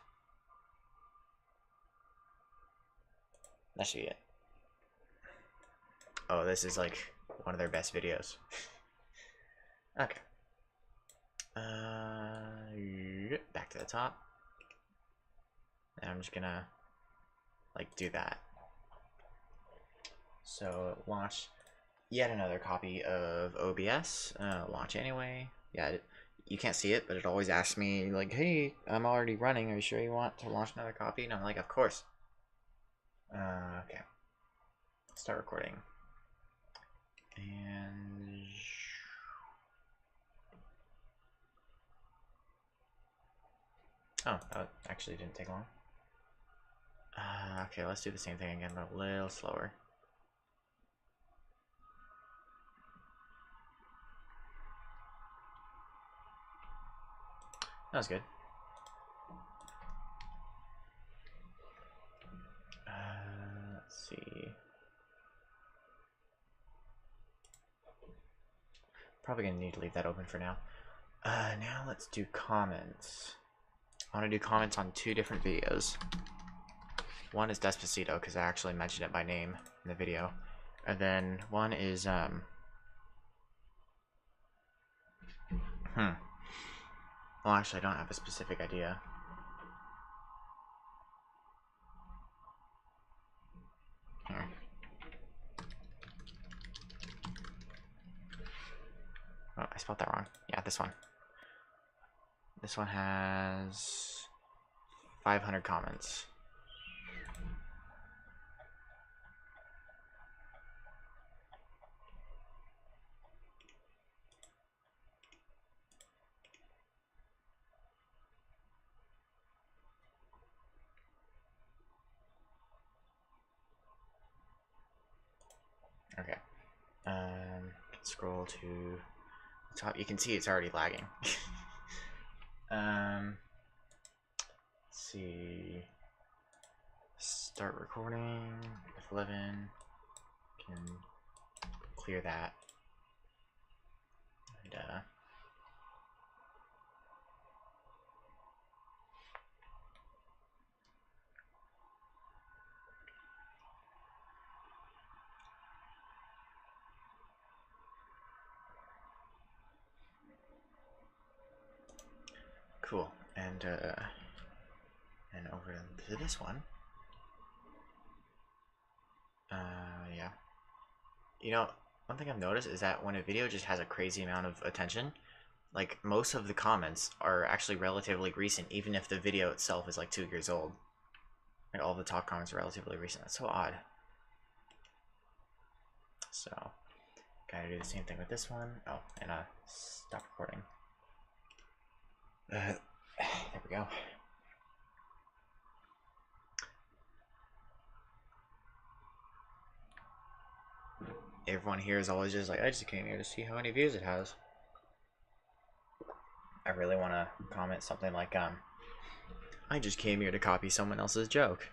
Speaker 1: That should be it. Oh, this is like one of their best videos. Okay. Back to the top. And I'm just gonna like do that. So launch yet another copy of OBS. Launch anyway. Yeah, you can't see it, but it always asks me like, "Hey, I'm already running. Are you sure you want to launch another copy?" And I'm like, "Of course." Okay. Start recording. And Oh, that actually didn't take long. Okay, let's do the same thing again, but a little slower. That was good. Let's see. Probably gonna need to leave that open for now. Now let's do comments. I want to do comments on 2 different videos. One is Despacito, because I actually mentioned it by name in the video. And then one is, well, actually, I don't have a specific idea. Here. Oh, I spelled that wrong. Yeah, this one. This one has 500 comments. Okay. Scroll to the top. You can see it's already lagging. Let's see. Start recording. F11. Can clear that. And, cool. And over to this one. Yeah. You know, one thing I've noticed is that when a video just has a crazy amount of attention, like most of the comments are actually relatively recent, even if the video itself is like 2 years old. Like all the top comments are relatively recent. That's so odd. So, gotta do the same thing with this one. Oh, and stop recording. There we go. Everyone here is always just like, I just came here to see how many views it has. I really want to comment something like, I just came here to copy someone else's joke.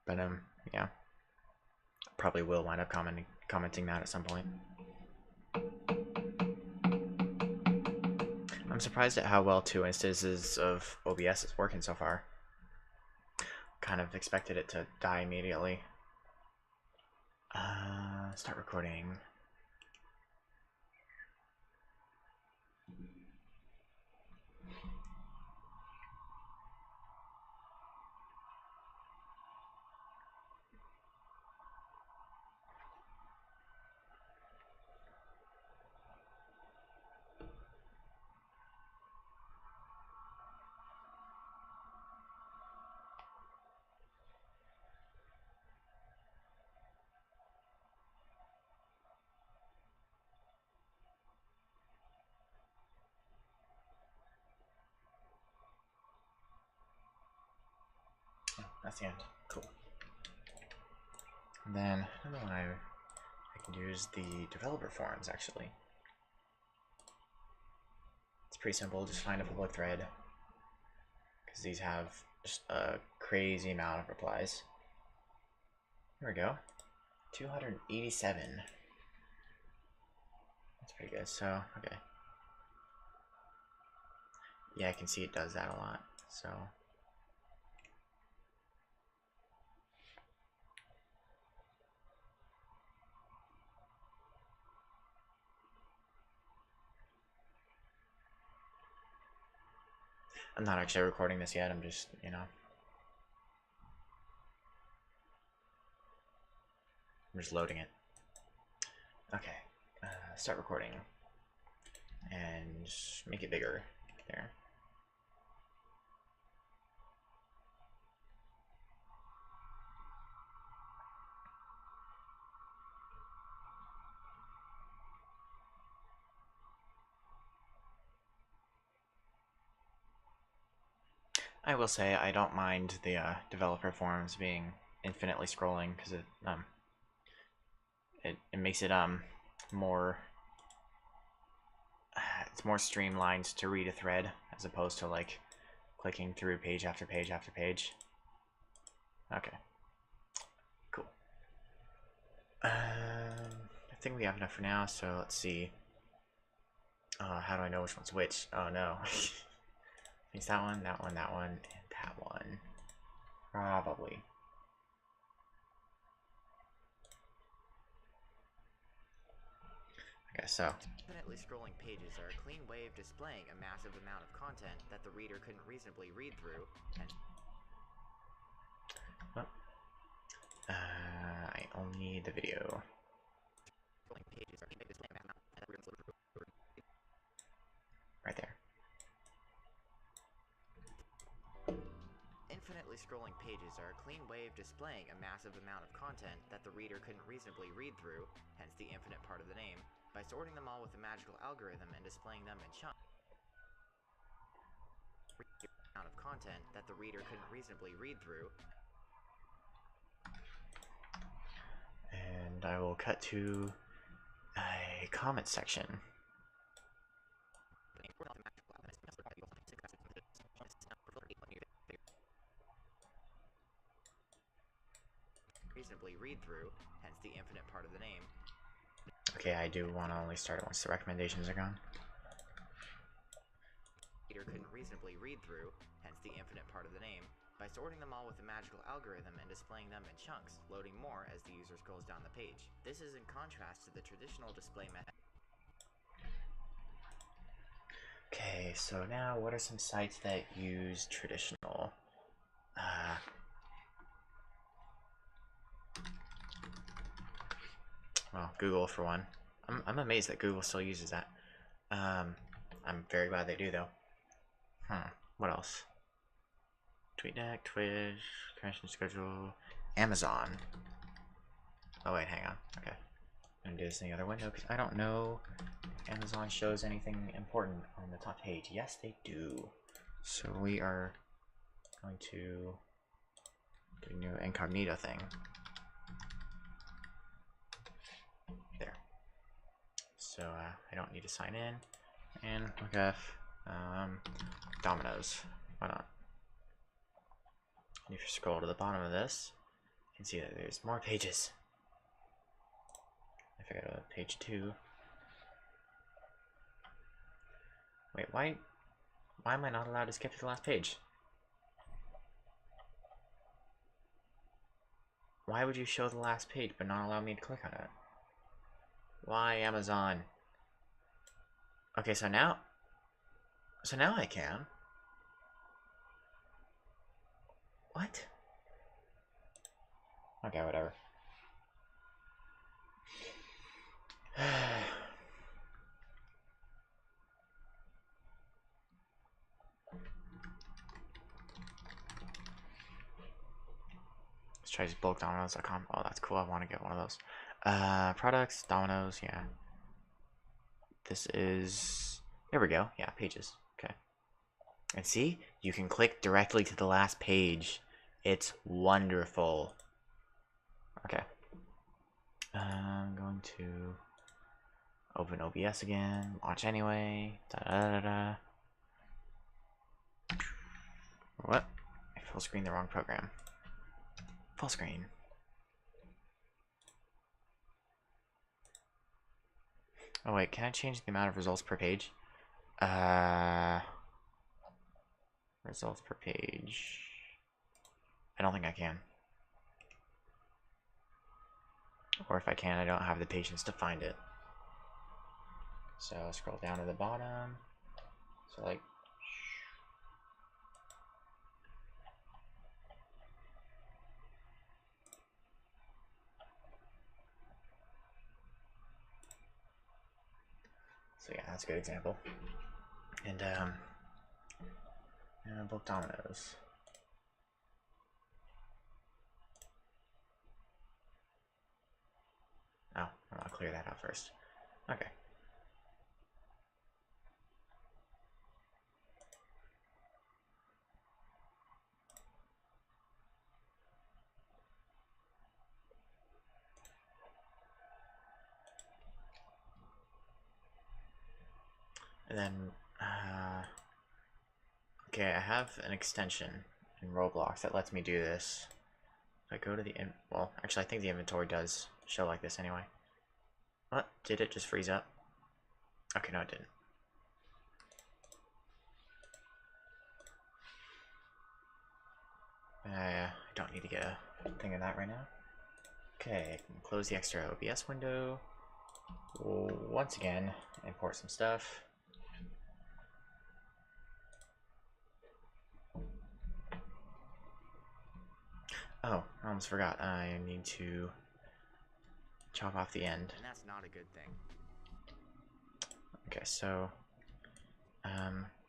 Speaker 1: But, yeah. Probably will wind up commenting that at some point. I'm surprised at how well 2 instances of OBS is working so far. Kind of expected it to die immediately. Start recording. That's the end. Cool. And then another one I can do is the developer forums, actually. It's pretty simple. Just find a public thread, because these have just a crazy amount of replies. Here we go. 287. That's pretty good. So, okay. Yeah, I can see it does that a lot. So, I'm not actually recording this yet. I'm just, you know, I'm just loading it. Okay, start recording and make it bigger there. I will say I don't mind the developer forums being infinitely scrolling because it makes it more it's more streamlined to read a thread as opposed to like clicking through page after page after page. Okay, cool. I think we have enough for now, so let's see. How do I know which one's which? Oh no. It's that one, that one, that one, and that one. Probably. Okay, so.
Speaker 2: Infinitely scrolling pages are a clean way of displaying a massive amount of content that the reader couldn't reasonably read through, and
Speaker 1: I only need the video.
Speaker 2: scrolling pages are a clean way of displaying a massive amount that the reader couldn't reasonably read through.
Speaker 1: Right there.
Speaker 2: Infinitely scrolling pages are a clean way of displaying a massive amount of content that the reader couldn't reasonably read through, hence the infinite part of the name, by sorting them all with a magical algorithm and displaying them in chunks. Amount of content that the reader couldn't reasonably read through.
Speaker 1: And I will cut to a comment section.
Speaker 2: Reasonably read through, hence the infinite part of the name.
Speaker 1: Okay, I do want to only start it once the recommendations are gone.
Speaker 2: Reader couldn't reasonably read through, hence the infinite part of the name, by sorting them all with a magical algorithm and displaying them in chunks, loading more as the user scrolls down the page. This is in contrast to the traditional display method.
Speaker 1: Okay, so now what are some sites that use traditional? Well, Google for one. I'm amazed that Google still uses that. I'm very glad they do though. What else? TweetDeck, Twitch, creation schedule, Amazon. Oh wait, hang on. Okay, I'm gonna do this in the other window because I don't know if Amazon shows anything important on the top page. Yes, they do. So we are going to do a new incognito thing. There. So I don't need to sign in. And look at Dominoes. Why not? And if you scroll to the bottom of this, you can see that there's more pages. If I go to page 2. Wait, why am I not allowed to skip to the last page? Why would you show the last page but not allow me to click on it? Why, Amazon? Okay, so now I can. What? Okay, whatever. Let's try bulkdominoes.com. Oh, that's cool. I want to get one of those. Products, Dominoes, yeah. This is... There we go. Yeah, pages. Okay. And see? You can click directly to the last page. It's wonderful. Okay. I'm going to open OBS again. Launch anyway. Da-da-da-da. What? I full screen the wrong program. Full screen. Oh wait, can I change the amount of results per page? Results per page. I don't think I can. Or if I can, I don't have the patience to find it. So I'll scroll down to the bottom. So like... So yeah, that's a good example. And bulk dominoes. Oh, I'll clear that out first. Okay. And then, okay, I have an extension in Roblox that lets me do this. If I go to the, well, actually I think the inventory does show like this anyway. What? Did it just freeze up? Okay, no it didn't. I don't need to get a thing of that right now. Okay, I can close the extra OBS window. We'll once again import some stuff. Oh, I almost forgot. I need to chop off the end.
Speaker 2: And that's not a good thing.
Speaker 1: Okay, so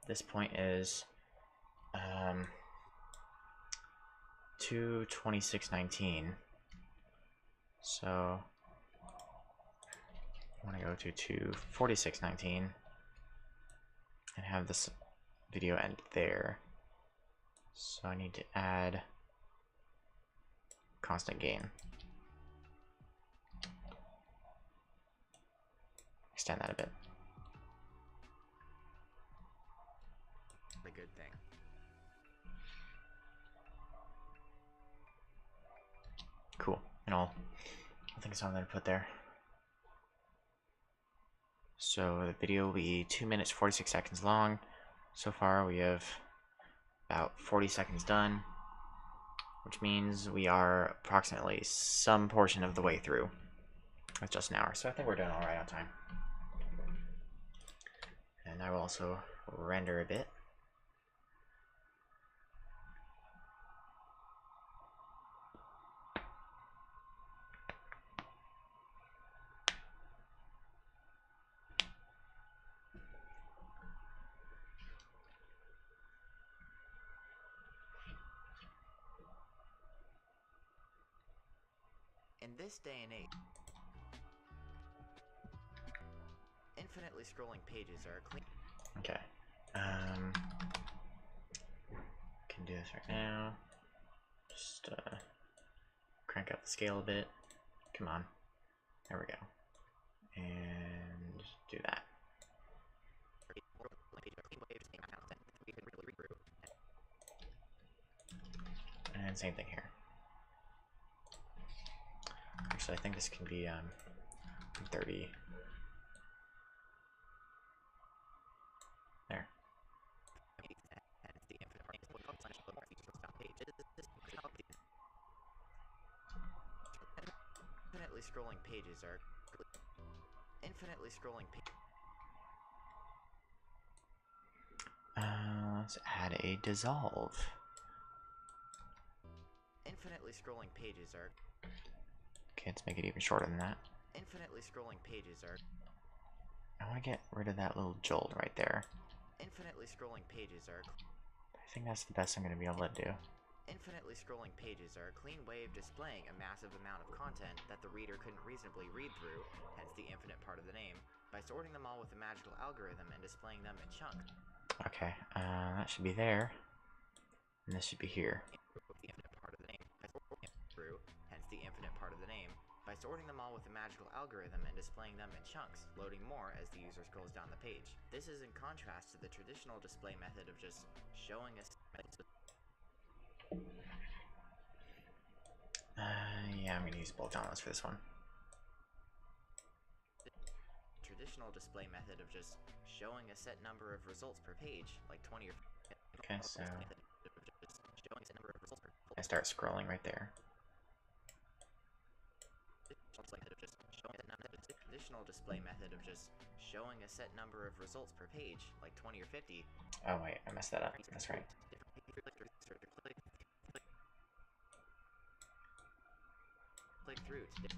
Speaker 1: this point is 2:26:19. So I want to go to 2:46:19 and have this video end there. So I need to add constant gain. Extend that a bit.
Speaker 2: A good thing.
Speaker 1: Cool. And I think it's something to put there. So the video will be 2 minutes 46 seconds long. So far we have about 40 seconds done, which means we are approximately some portion of the way through. That's just an hour, so I think we're doing all right on time. And I will also render a bit.
Speaker 2: In this day and age, infinitely scrolling pages are clean.
Speaker 1: Okay. Can do this right now. Just crank up the scale a bit. Come on. There we go. And do that. And same thing here. Actually, I think this can be 30. There.
Speaker 2: Infinitely scrolling pages are infinitely scrolling pages.
Speaker 1: Let's add a dissolve.
Speaker 2: Infinitely scrolling pages are
Speaker 1: Okay, let's make it even shorter than that.
Speaker 2: infinitely scrolling pages are
Speaker 1: I want to get rid of that little jolt right there.
Speaker 2: infinitely scrolling pages are
Speaker 1: I think that's the best I'm going to be able to do.
Speaker 2: infinitely scrolling pages are a clean way of displaying a massive amount of content that the reader couldn't reasonably read through, hence the infinite part of the name, by sorting them all with a magical algorithm and displaying them in chunks.
Speaker 1: Okay, that should be there. And this should be here.
Speaker 2: The infinite part of the name by sorting them through, hence the infinite part of the name, by sorting them all with a magical algorithm and displaying them in chunks, loading more as the user scrolls down the page. This is in contrast to the traditional display method of just showing us.
Speaker 1: Yeah, I'm going to use bulk downloads for this one.
Speaker 2: Traditional display method of just showing a set number of results per page, like 20 or.
Speaker 1: Okay, so
Speaker 2: Showing a set number of results per.
Speaker 1: I start scrolling right there.
Speaker 2: Traditional display method of just showing a set number of results per page, like 20 or 50.
Speaker 1: Oh wait, I messed that up. That's right.
Speaker 2: Click through to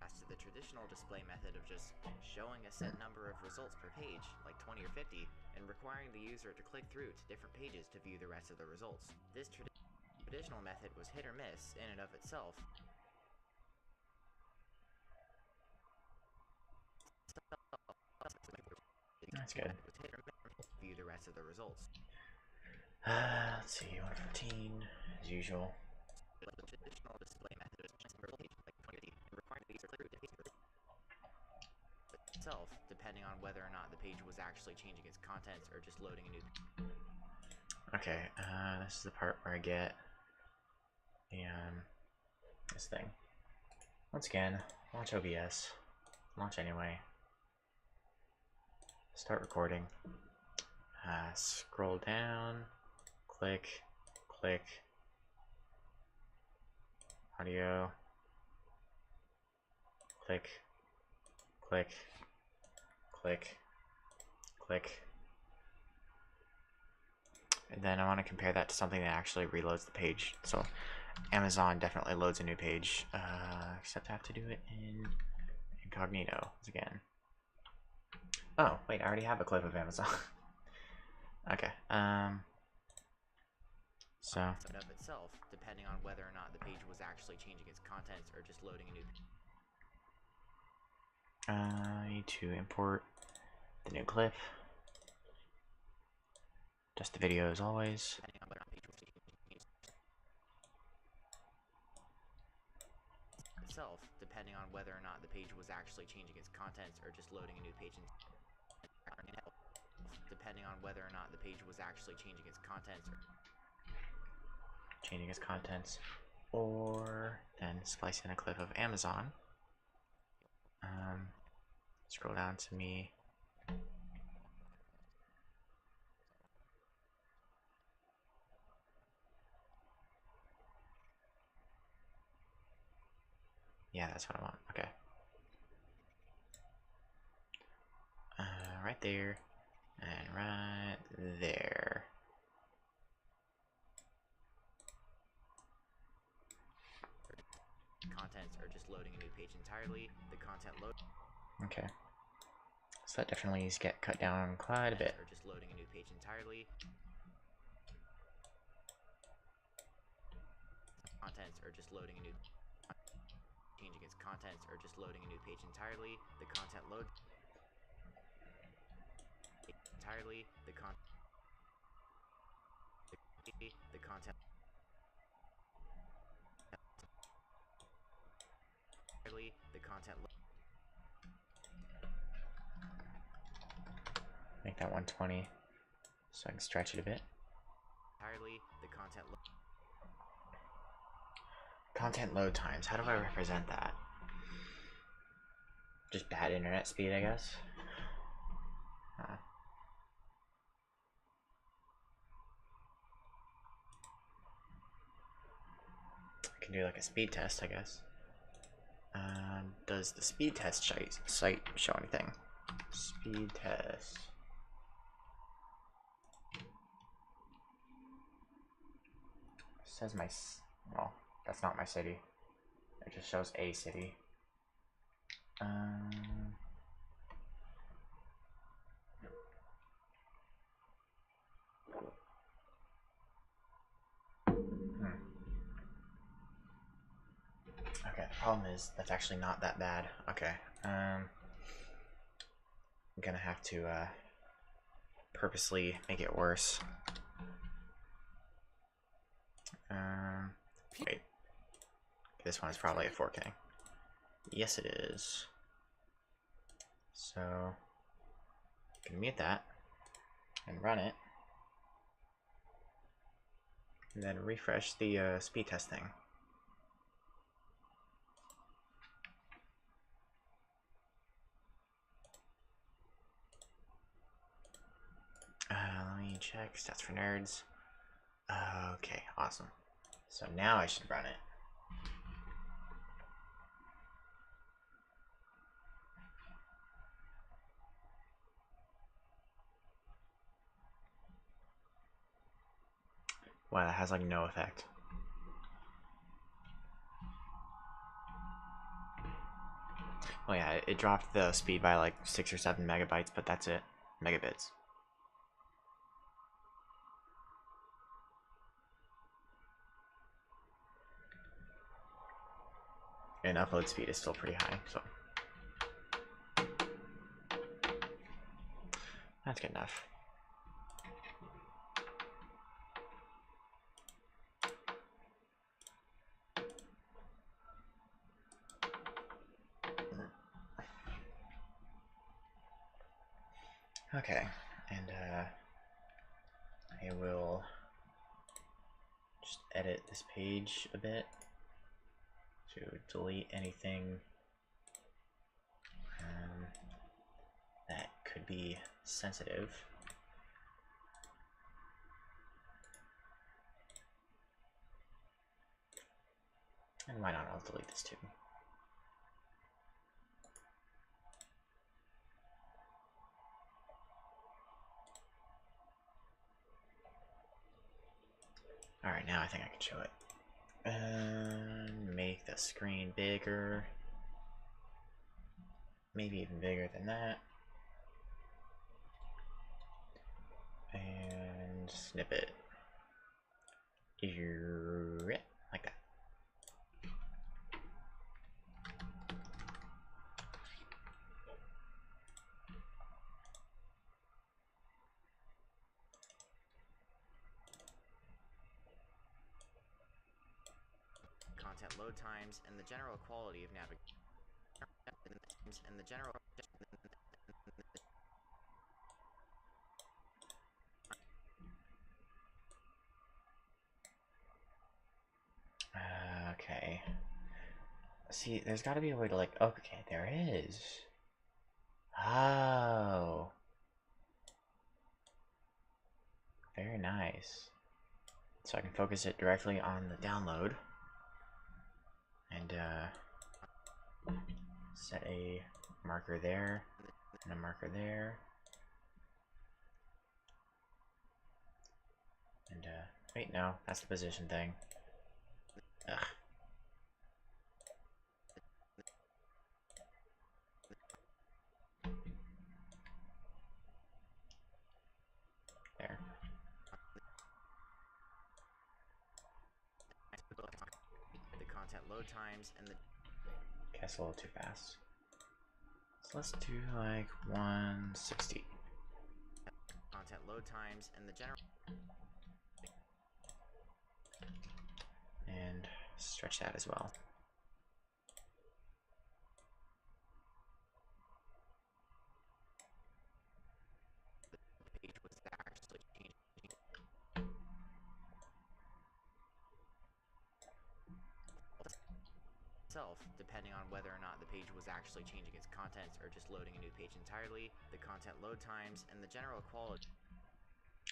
Speaker 2: as to the traditional display method of just showing a set number of results per page, like 20 or 50, and requiring the user to click through to different pages to view the rest of the results. This traditional method was hit or miss in and of itself.
Speaker 1: That's good.
Speaker 2: View the rest of the results.
Speaker 1: Let's see, 115 as usual.
Speaker 2: Traditional display method of like 20 and requiring the user to click through to itself, depending on whether or not the page was actually changing its contents or just loading a new.
Speaker 1: Okay, this is the part where I get the this thing. Once again, launch OBS. Launch anyway. Start recording. Scroll down. Click. Click. Audio. Click. Click. Click. Click. And then I want to compare that to something that actually reloads the page. So Amazon definitely loads a new page, except I have to do it in incognito once again. Oh, wait, I already have a clip of Amazon. Okay, so
Speaker 2: Of itself, depending on whether or not the page was actually changing its contents or just loading a new.
Speaker 1: I need to import the new clip. Just the video as always.
Speaker 2: Itself, depending on whether or not the page was actually changing its contents or just loading a new page. Depending on whether or not the page was actually changing its contents.
Speaker 1: Changing its contents. Or then splice in a clip of Amazon. Scroll down to me. Yeah, that's what I want. Okay. Right there. And right there.
Speaker 2: Contents are just loading a new page entirely. The content load.
Speaker 1: Okay. So that definitely needs to get cut down quite a bit.
Speaker 2: Or just loading a new page entirely. Contents are just loading a new. Changing its contents or just loading a new page entirely. The content load. Entirely. The content. The content. The content.
Speaker 1: Make that 120 so I can stretch it a bit.
Speaker 2: Entirely. The content.
Speaker 1: Content load times. How do I represent that? Just bad internet speed, I guess. I can do like a speed test, I guess. Does the speed test site show anything? Speed test. It says well, that's not my city. It just shows a city. Okay, the problem is that's actually not that bad. Okay, I'm gonna have to purposely make it worse. Wait. This one is probably a 4K. Yes, it is. So, I can mute that and run it. And then refresh the speed test thing. Let me check stats for nerds. Okay, awesome. So now I should run it. Wow, that has like no effect. Oh yeah, it dropped the speed by like 6 or 7 megabytes, but that's it. Megabits. And upload speed is still pretty high, so that's good enough. Okay, and I will just edit this page a bit to delete anything that could be sensitive. And why not? I'll delete this too. Alright, now I think I can show it. Make the screen bigger. Maybe even bigger than that. And snip it. Like that.
Speaker 2: Content load times and the general quality of navigation and the general
Speaker 1: Okay. See, there's got to be a way to like. Okay, there is. Oh. Very nice. So I can focus it directly on the download. And set a marker there. And a marker there. And wait, no, that's the position thing. Ugh. There.
Speaker 2: the content load times and the
Speaker 1: Okay, that's a little too fast. So let's do like 160.
Speaker 2: content load times and the general
Speaker 1: And stretch that as well.
Speaker 2: page was actually changing itself, depending on whether or not the page was actually changing its contents or just loading a new page entirely, the content load times, and the general quality.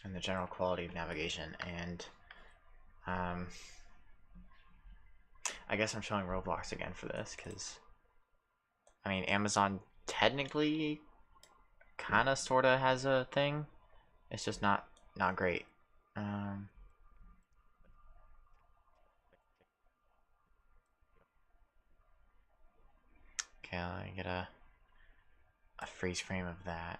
Speaker 1: And the general quality of navigation. And I guess I'm showing Roblox again for this because I mean Amazon technically kind of sort of has a thing. It's just not great. Okay, let me get a freeze frame of that.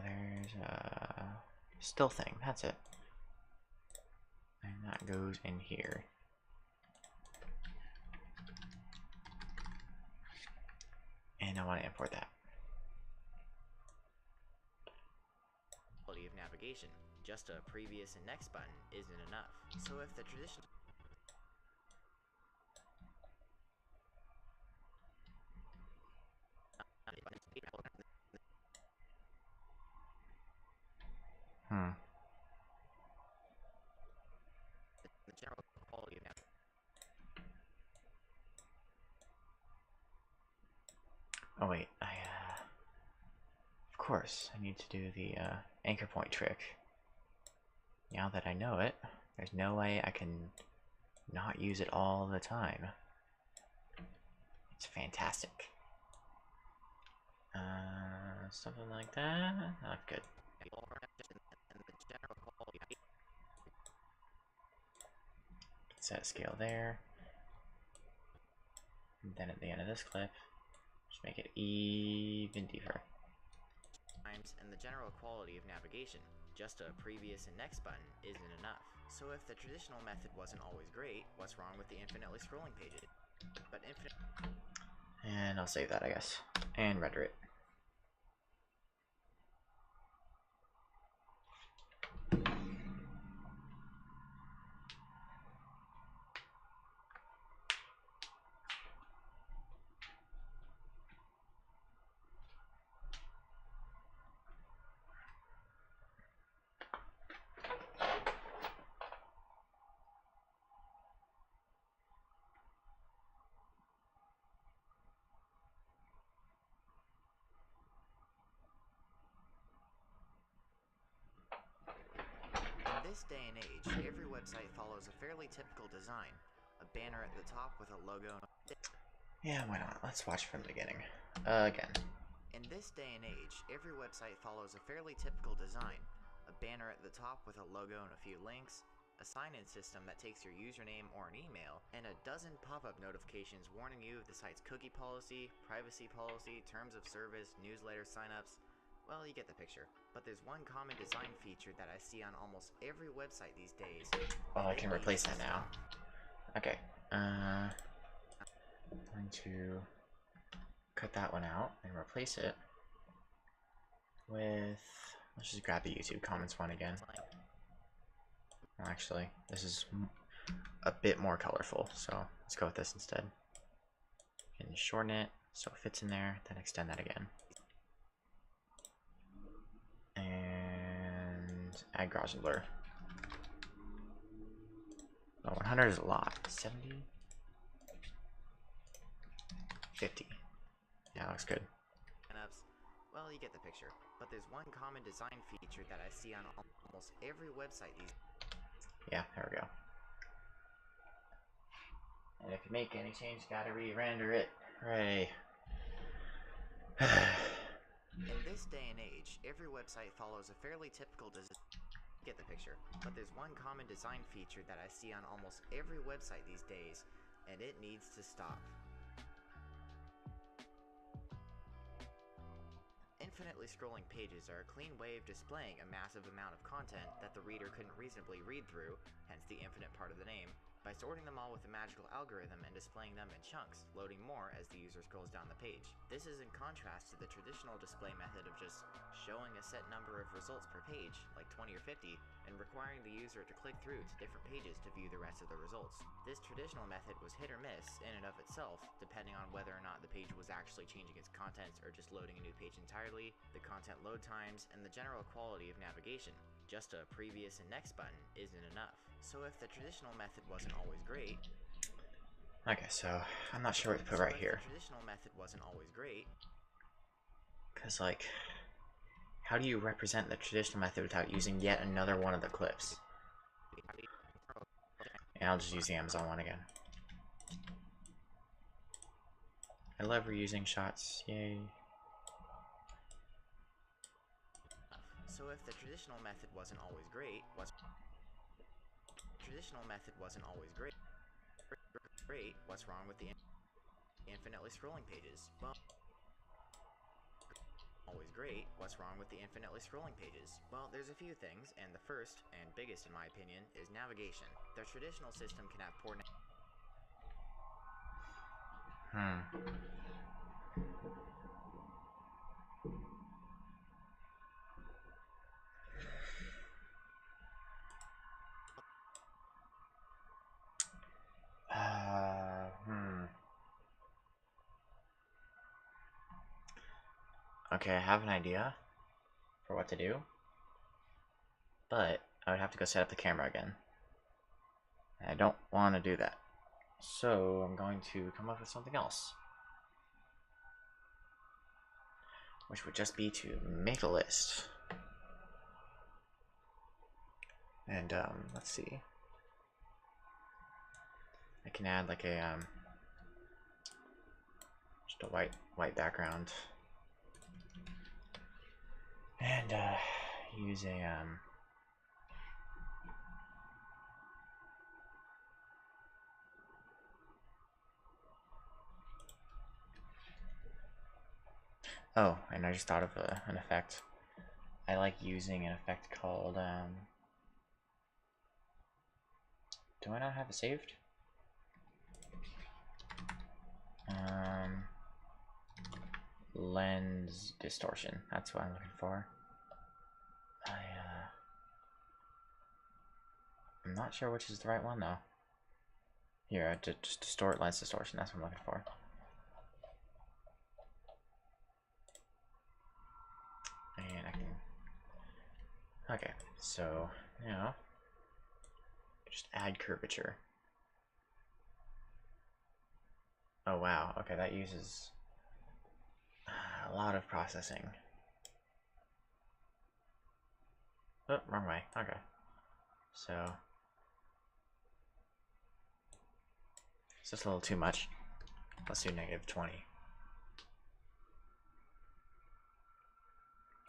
Speaker 1: There's a still thing. That's it. And that goes in here. And I want to import that.
Speaker 2: Quality of navigation. Just a previous and next button isn't enough. So if the traditional the general quality of navigation.
Speaker 1: Oh wait, of course, I need to do the anchor point trick. Now that I know it, there's no way I can not use it all the time. It's fantastic. Something like that. Not good. Set scale there. And then at the end of this clip, just make it even deeper.
Speaker 2: And the general quality of navigation. Just a previous and next button isn't enough. So if the traditional method wasn't always great, what's wrong with the infinitely scrolling pages? But infinite.
Speaker 1: And I'll save that, I guess, and render it.
Speaker 2: this day and age, every website follows a fairly typical design. A banner at the top with a logo.
Speaker 1: Yeah, why not? Let's watch from the beginning. Again.
Speaker 2: In this day and age, every website follows a fairly typical design. A banner at the top with a logo and a few links, a sign-in system that takes your username or an email, and a dozen pop-up notifications warning you of the site's cookie policy, privacy policy, terms of service, newsletter signups. Well, you get the picture. But there's one common design feature that I see on almost every website these days.
Speaker 1: Oh, I can replace that now. Okay. I'm going to cut that one out and replace it with, let's just grab the YouTube comments one again. Well, actually, this is a bit more colorful, so let's go with this instead. And shorten it so it fits in there, then extend that again. And add Gaussian blur. Oh, 100 is a lot. 70? 50. Yeah, that looks good.
Speaker 2: Well, you get the picture. But there's one common design feature that I see on almost every website these.
Speaker 1: Yeah, there we go. And if you make any change, gotta re-render it. Hooray.
Speaker 2: In this day and age, every website follows a fairly typical design. Get the picture. But there's one common design feature that I see on almost every website these days, and it needs to stop. Infinitely scrolling pages are a clean way of displaying a massive amount of content that the reader couldn't reasonably read through, hence the infinite part of the name, by sorting them all with a magical algorithm and displaying them in chunks, loading more as the user scrolls down the page. This is in contrast to the traditional display method of just showing a set number of results per page, like 20 or 50, and requiring the user to click through to different pages to view the rest of the results. This traditional method was hit or miss in and of itself, depending on whether or not the page was actually changing its contents or just loading a new page entirely, the content load times, and the general quality of navigation. Just a previous and next button isn't enough. So if the traditional method wasn't always great...
Speaker 1: Okay, so I'm not sure what to put right here.
Speaker 2: The traditional method wasn't always great.
Speaker 1: Because, like, how do you represent the traditional method without using yet another one of the clips? And I'll just use the Amazon one again. I love reusing shots, yay.
Speaker 2: So if the traditional method wasn't always great, what's wrong with the infinitely scrolling pages? Well, always great. What's wrong with the infinitely scrolling pages? Well, there's a few things, and the first, and biggest in my opinion, is navigation. The traditional system can have poor
Speaker 1: Okay, I have an idea for what to do, but I would have to go set up the camera again. I don't want to do that. So I'm going to come up with something else. Which would just be to make a list. And let's see. I can add like a just a white background. And use a oh, and I just thought of an effect. I like using an effect called do I not have it saved? Lens distortion. That's what I'm looking for. I'm not sure which is the right one though. Here, just distort lens distortion. That's what I'm looking for. And I can. Okay, so now just add curvature. Oh wow. Okay, that uses a lot of processing. Oh, wrong way. Okay. So it's just a little too much. Let's do -20.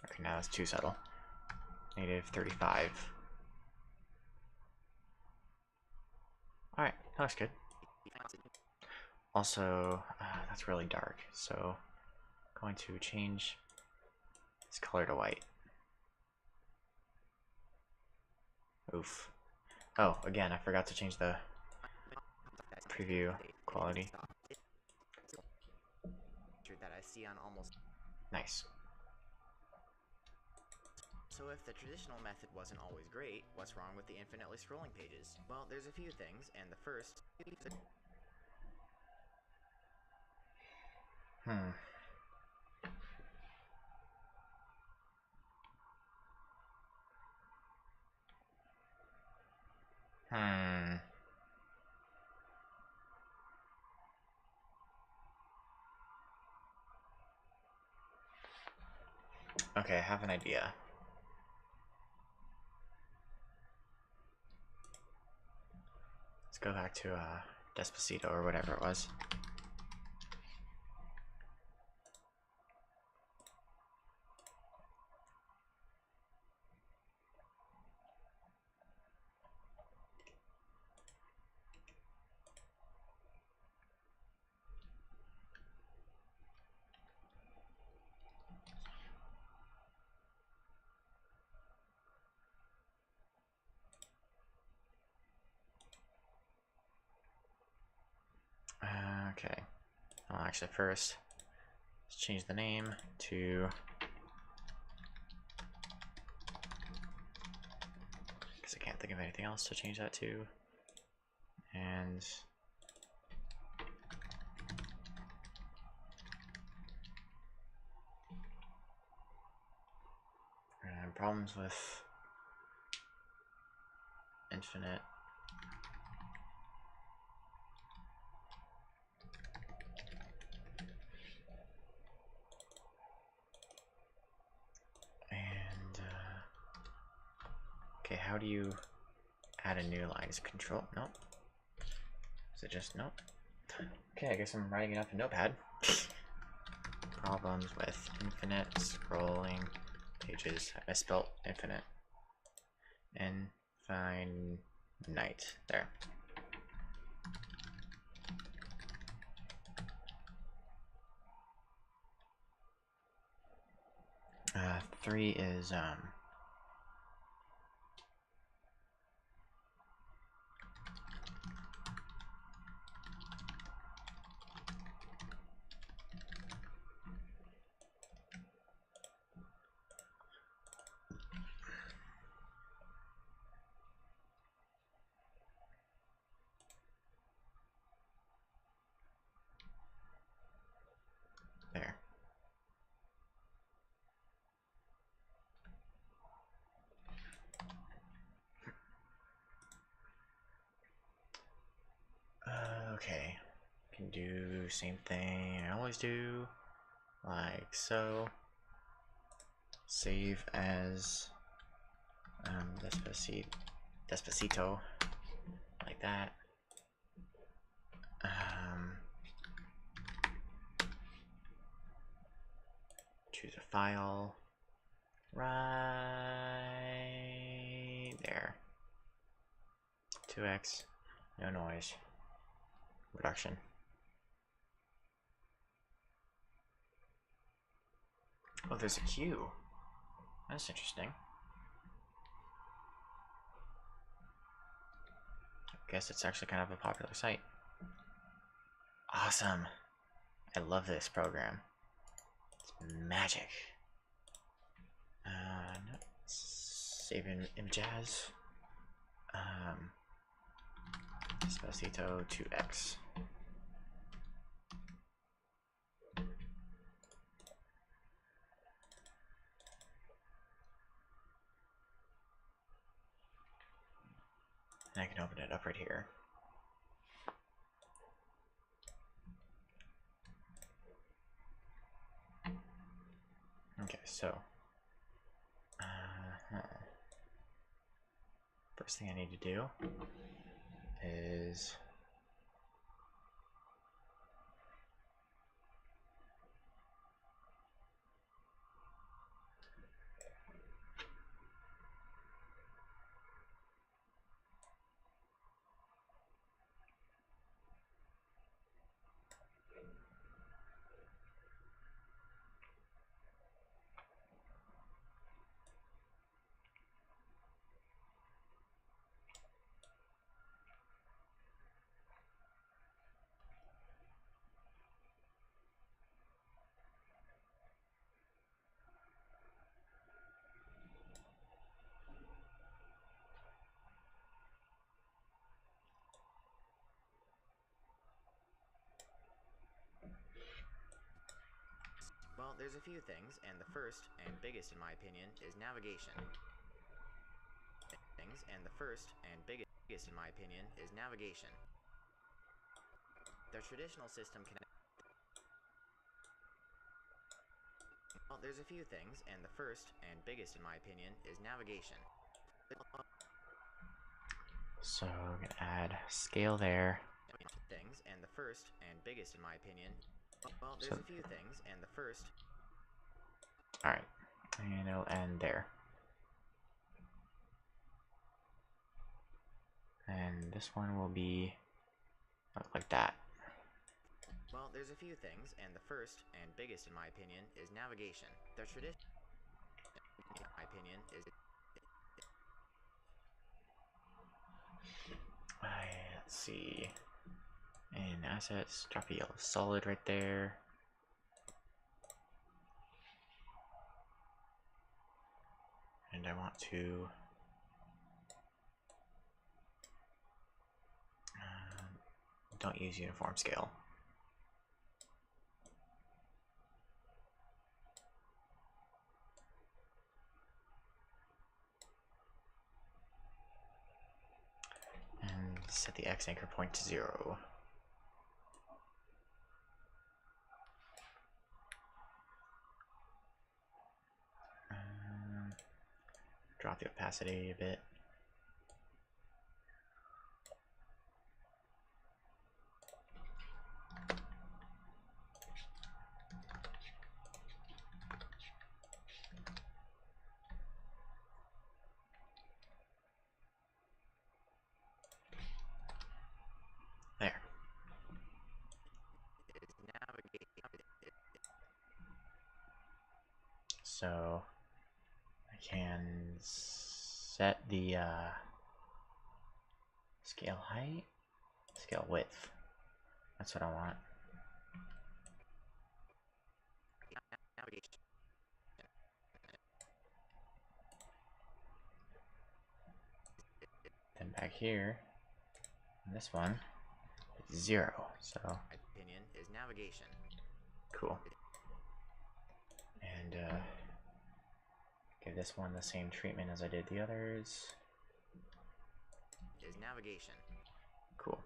Speaker 1: Okay, now that's too subtle. -35. Alright, that looks good. Also, that's really dark, so I'm going to change this color to white. Oof. Oh, again, I forgot to change the preview quality.
Speaker 2: That I see on almost.
Speaker 1: Nice.
Speaker 2: So if the traditional method wasn't always great, what's wrong with the infinitely scrolling pages? Well, there's a few things, and the first...
Speaker 1: Okay, I have an idea. Let's go back to Despacito or whatever it was. Okay. Well, actually, first, let's change the name to... because I can't think of anything else to change that to. And... problems with infinite. And okay, how do you add a new line? Is it control? Nope. Is it just nope? Okay, I guess I'm writing it up in Notepad. Problems with infinite scrolling pages. I misspelled infinite. Infinite. There. Three is there. Okay, can do same thing I always do, like so. Save as Despacito, like that. Choose a file right there. 2x, no noise, reduction. Oh, there's a queue. That's interesting. I guess it's actually kind of a popular site. Awesome. I love this program. It's magic. No. Save in images. Despacito 2x. And I can open it up right here. Okay, so first thing I need to do is
Speaker 2: Well, there's a few things, and the first, and biggest in my opinion, is navigation. And the first, and biggest in my opinion, is navigation. The traditional system can... Well, there's a few things, and the first, and biggest in my opinion, is navigation.
Speaker 1: so I'm gonna add scale there.
Speaker 2: Things, and the first, and biggest in my opinion... Well, there's
Speaker 1: So,
Speaker 2: a few things, and the first...
Speaker 1: alright, and it'll end there. And this one will be look like that.
Speaker 2: Well, there's a few things, and the first, and biggest in my opinion, is navigation. The tradition, in my opinion, is...
Speaker 1: Let's see. In assets, drop a yellow solid right there. And I want to don't use uniform scale. And set the X anchor point to 0. Drop the opacity a bit. There. So I can set the scale height, scale width. That's what I want. Then back here, this one, it's 0. So
Speaker 2: My opinion is navigation.
Speaker 1: cool. And give this one the same treatment as I did the others.
Speaker 2: Is navigation.
Speaker 1: Cool.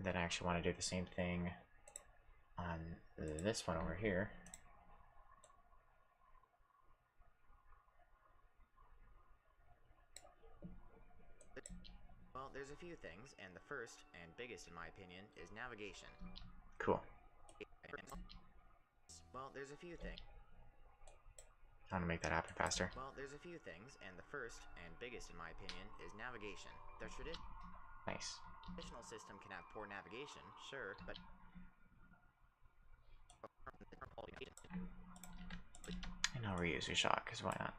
Speaker 1: Then I actually want to do the same thing on this one over here.
Speaker 2: Well, there's a few things, and the first, and biggest in my opinion, is navigation.
Speaker 1: Cool.
Speaker 2: Well, there's a few things.
Speaker 1: I want to make that happen faster.
Speaker 2: Well, there's a few things, and the first, and biggest in my opinion, is navigation. The
Speaker 1: Nice.
Speaker 2: traditional system can have poor navigation, sure, but...
Speaker 1: And I'll reuse your shot, because why not?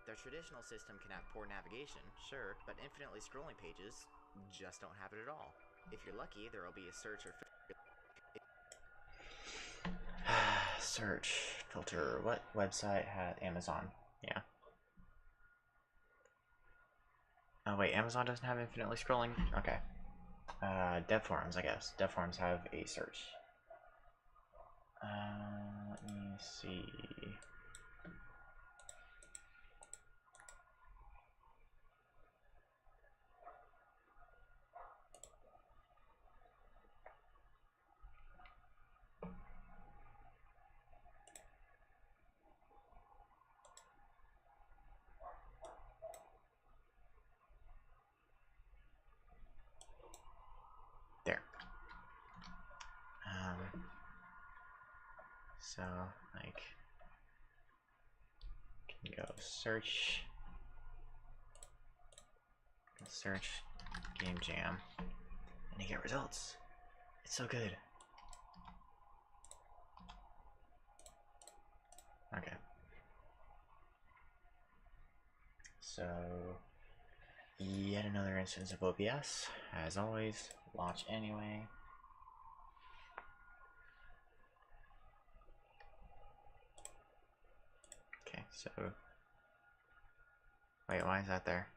Speaker 2: The traditional system can have poor navigation, sure, but infinitely scrolling pages just don't have it at all. If you're lucky, there will be a search or
Speaker 1: Search filter. What website had Amazon? Yeah. Oh wait, Amazon doesn't have infinitely scrolling? Okay. Dev forums, I guess. Dev forums have a search. Let me see. So, like, can go search game jam, and you get results. It's so good. Okay. So, yet another instance of OBS. As always, launch anyway. Okay, so... Wait, why is that there?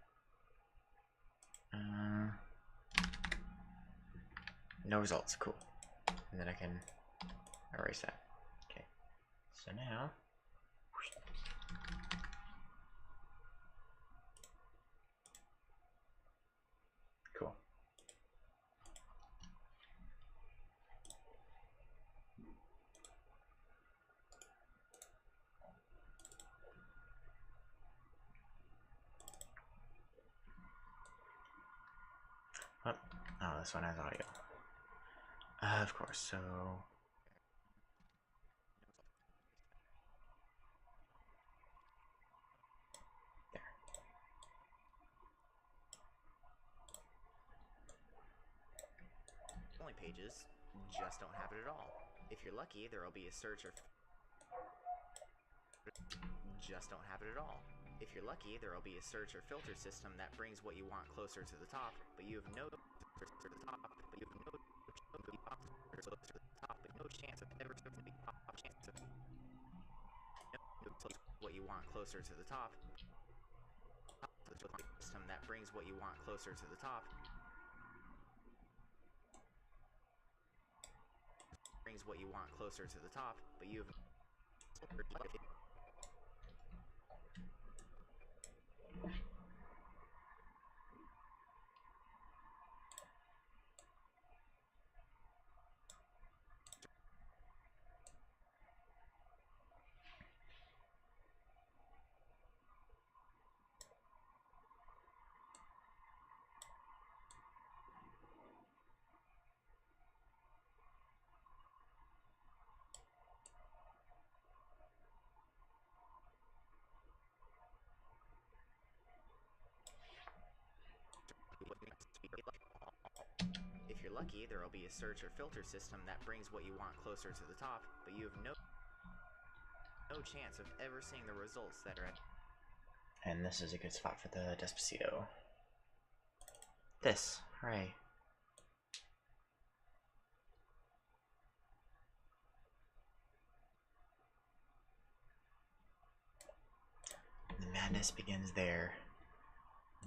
Speaker 1: No results, cool. And then I can erase that. Okay, so now... Cool. Oh, this one has audio. Of course, so... There.
Speaker 2: Only pages just don't have it at all. If you're lucky, there'll be a search or just don't have it at all. If you're lucky, there'll be a search or filter system that brings what you want closer to the top, but you have no chance of ever what you want closer to the top. System that brings what you want closer to the top. Brings what you want closer to the top, but you have If you're lucky, there will be a search or filter system that brings what you want closer to the top, but you have no chance of ever seeing the results that are at.
Speaker 1: And this is a good spot for the Despacito. This, hooray. The madness begins there.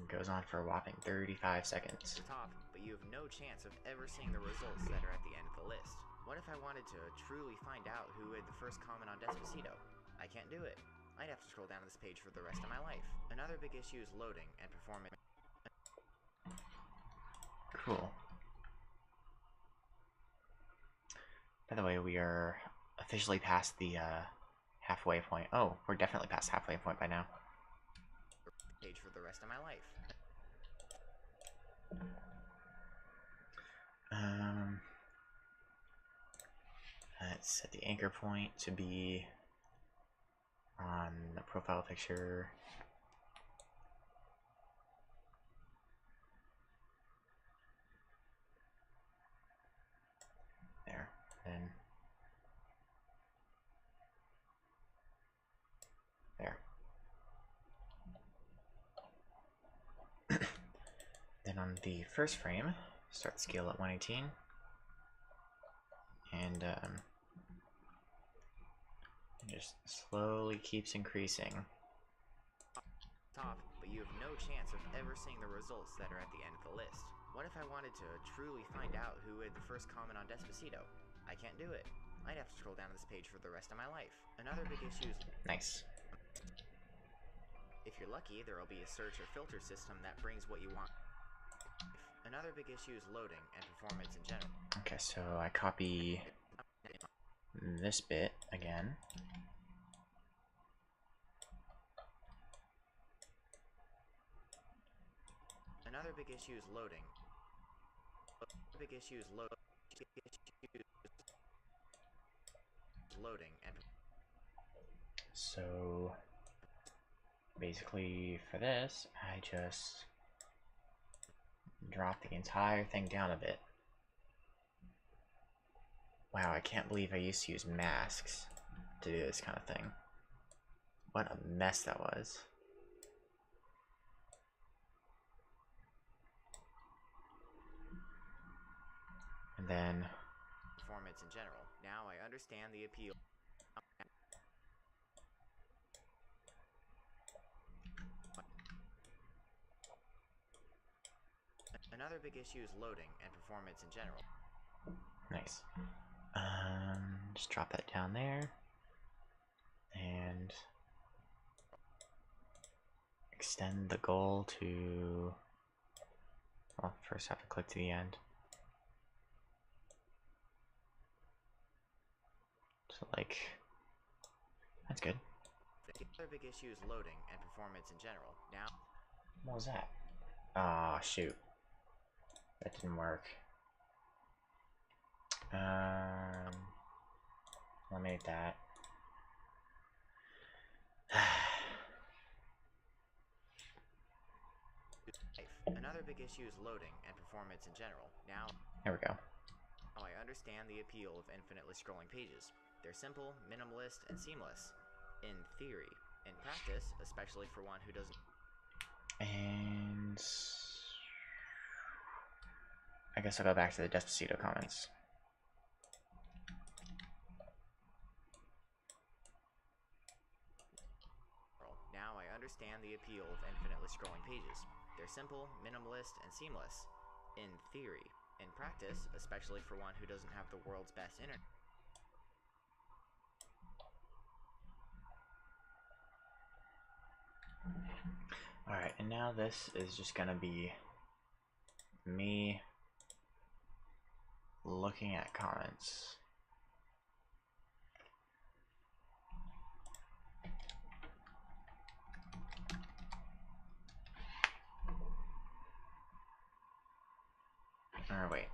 Speaker 1: It goes on for a whopping 35 seconds.
Speaker 2: Top, but you have no chance of ever seeing the results that are at the end of the list. What if I wanted to truly find out who had the first comment on Despacito? I can't do it. I'd have to scroll down this page for the rest of my life. Another big issue is loading and performance.
Speaker 1: Cool. By the way, we are officially past the halfway point. Oh, we're definitely past halfway point by now.
Speaker 2: Page for the rest of my life.
Speaker 1: Let's set the anchor point to be on the profile picture. There. Then there. Then on the first frame, start the scale at 118. And it just slowly keeps increasing.
Speaker 2: Top, but you have no chance of ever seeing the results that are at the end of the list. What if I wanted to truly find out who had the first comment on Despacito? I can't do it. I'd have to scroll down this page for the rest of my life. Another big issue is...
Speaker 1: Nice.
Speaker 2: If you're lucky, there will be a search or filter system that brings what you want. Another big issue is loading and performance in general.
Speaker 1: Okay, so I copy this bit again.
Speaker 2: Another big issue is loading. Big issue is loading and
Speaker 1: So basically for this, I just drop the entire thing down a bit. Wow, I can't believe I used to use masks to do this kind of thing. What a mess that was. And then
Speaker 2: performance in general. Now I understand the appeal. Another big issue is loading and performance in general.
Speaker 1: nice. Just drop that down there. And extend the goal to, well, first have to click to the end. So like, that's good.
Speaker 2: The other big issue is loading and performance in general. Now,
Speaker 1: What was that? Ah, shoot. That didn't work. Eliminate that.
Speaker 2: another big issue is loading and performance in general. Now
Speaker 1: There we go.
Speaker 2: I understand the appeal of infinitely scrolling pages. They're simple, minimalist, and seamless. In theory. In practice, especially for one who doesn't.
Speaker 1: And I guess I'll go back to the Despacito comments.
Speaker 2: Now I understand the appeal of infinitely scrolling pages. They're simple, minimalist, and seamless. In theory. In practice, especially for one who doesn't have the world's best internet.
Speaker 1: Alright, and now this is just gonna be me looking at comments. Or wait,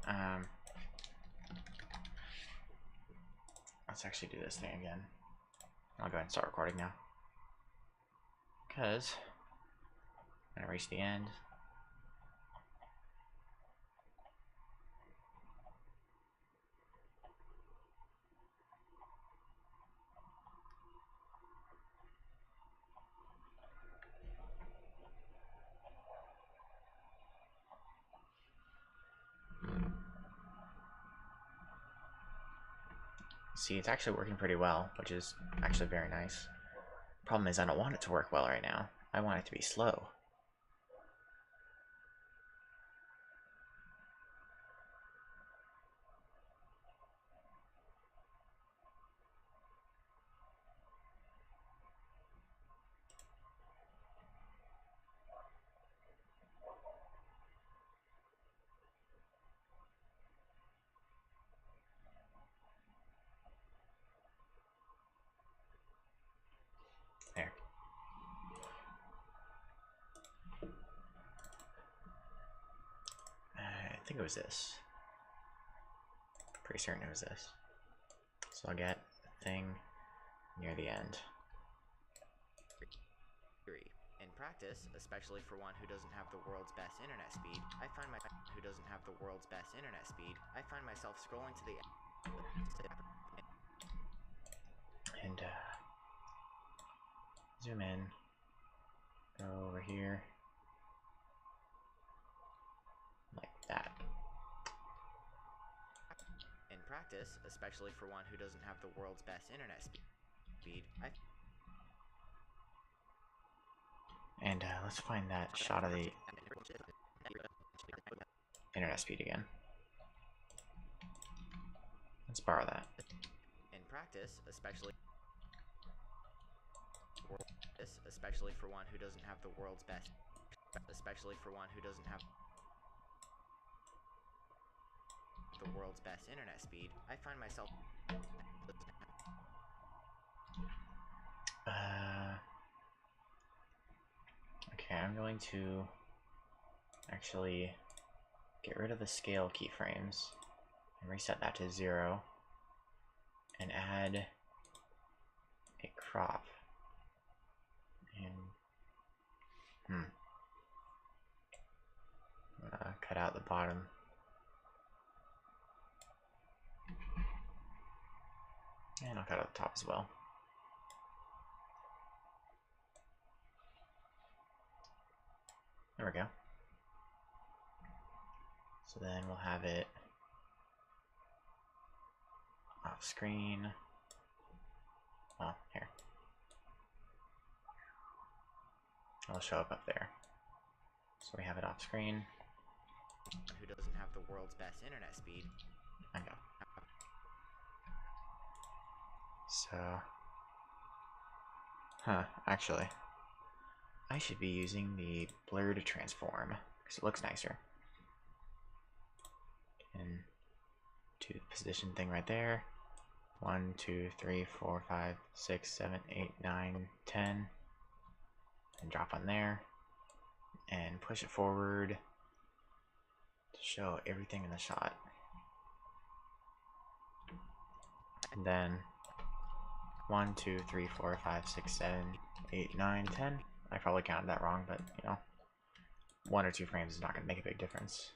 Speaker 1: let's actually do this thing again. I'll go ahead and start recording now. Because I'm gonna reach the end. See, it's actually working pretty well, which is actually very nice. Problem is, I don't want it to work well right now. I want it to be slow. There. I think it was this. Pretty certain it was this. So I'll get the thing near the end.
Speaker 2: In practice, especially for one who doesn't have the world's best internet speed, I find myself scrolling to the
Speaker 1: And zoom in. Go over here. Like that.
Speaker 2: In practice, especially for one who doesn't have the world's best internet speed,
Speaker 1: And let's find that shot of the internet speed again. Let's borrow that.
Speaker 2: In practice, especially for one who doesn't have the world's best, internet speed, I find myself.
Speaker 1: Okay, I'm going to actually get rid of the scale keyframes and reset that to 0 and add a crop. And I'm gonna cut out the bottom. And I'll cut out the top as well. There we go. So then we'll have it off screen. Oh, here. It'll show up there. So we have it off screen.
Speaker 2: Who doesn't have the world's best internet speed?
Speaker 1: Okay. So, actually, I should be using the blur to transform because it looks nicer. And to the position thing right there. 1, 2, 3, 4, 5, 6, 7, 8, 9, 10. And drop on there. And push it forward to show everything in the shot. And then 1, 2, 3, 4, 5, 6, 7, 8, 9, 10. I probably counted that wrong, but you know, 1 or 2 frames is not going to make a big difference.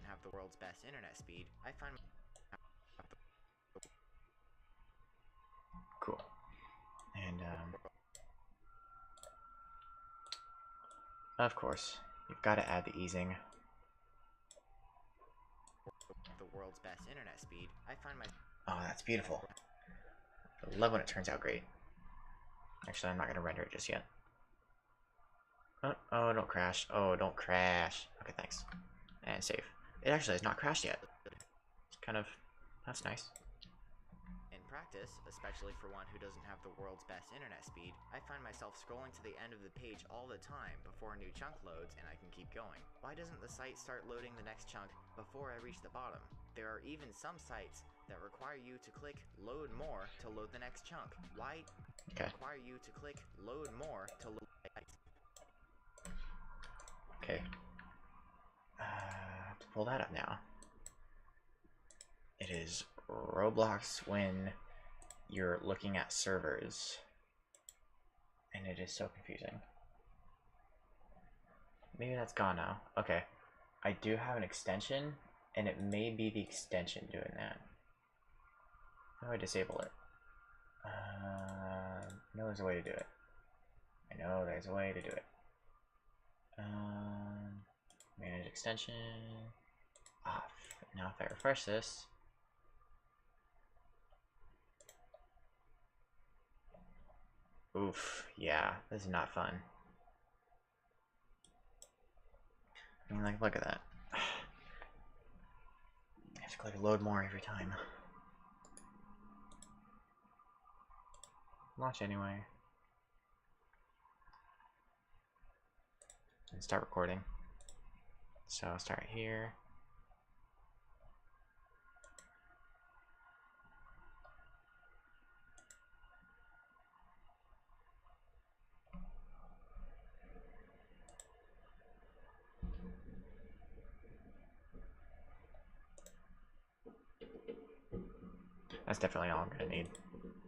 Speaker 2: Have the world's best internet speed. I find
Speaker 1: Cool. And of course, you've got to add the easing.
Speaker 2: the world's best internet speed. I find my
Speaker 1: Oh, that's beautiful. I love when it turns out great. Actually, I'm not going to render it just yet. Oh, don't crash. Oh, don't crash. Okay, thanks. And save. It actually has not crashed yet. It's kind of... That's nice.
Speaker 2: In practice, especially for one who doesn't have the world's best internet speed, I find myself scrolling to the end of the page all the time before a new chunk loads and I can keep going. Why doesn't the site start loading the next chunk before I reach the bottom? There are even some sites that require you to click load more to load the next chunk. Why require you to click load more to load the next?
Speaker 1: Okay. I have to pull that up now. It is Roblox when you're looking at servers. And it is so confusing. Maybe that's gone now. Okay. I do have an extension, and it may be the extension doing that. How do I disable it? I know there's a way to do it. I know there's a way to do it. Manage extension. Off. Now if I refresh this. Oof. Yeah, this is not fun. I mean, like, look at that. I have to click load more every time. Launch anyway. And start recording. So I'll start here. That's definitely all I'm gonna need.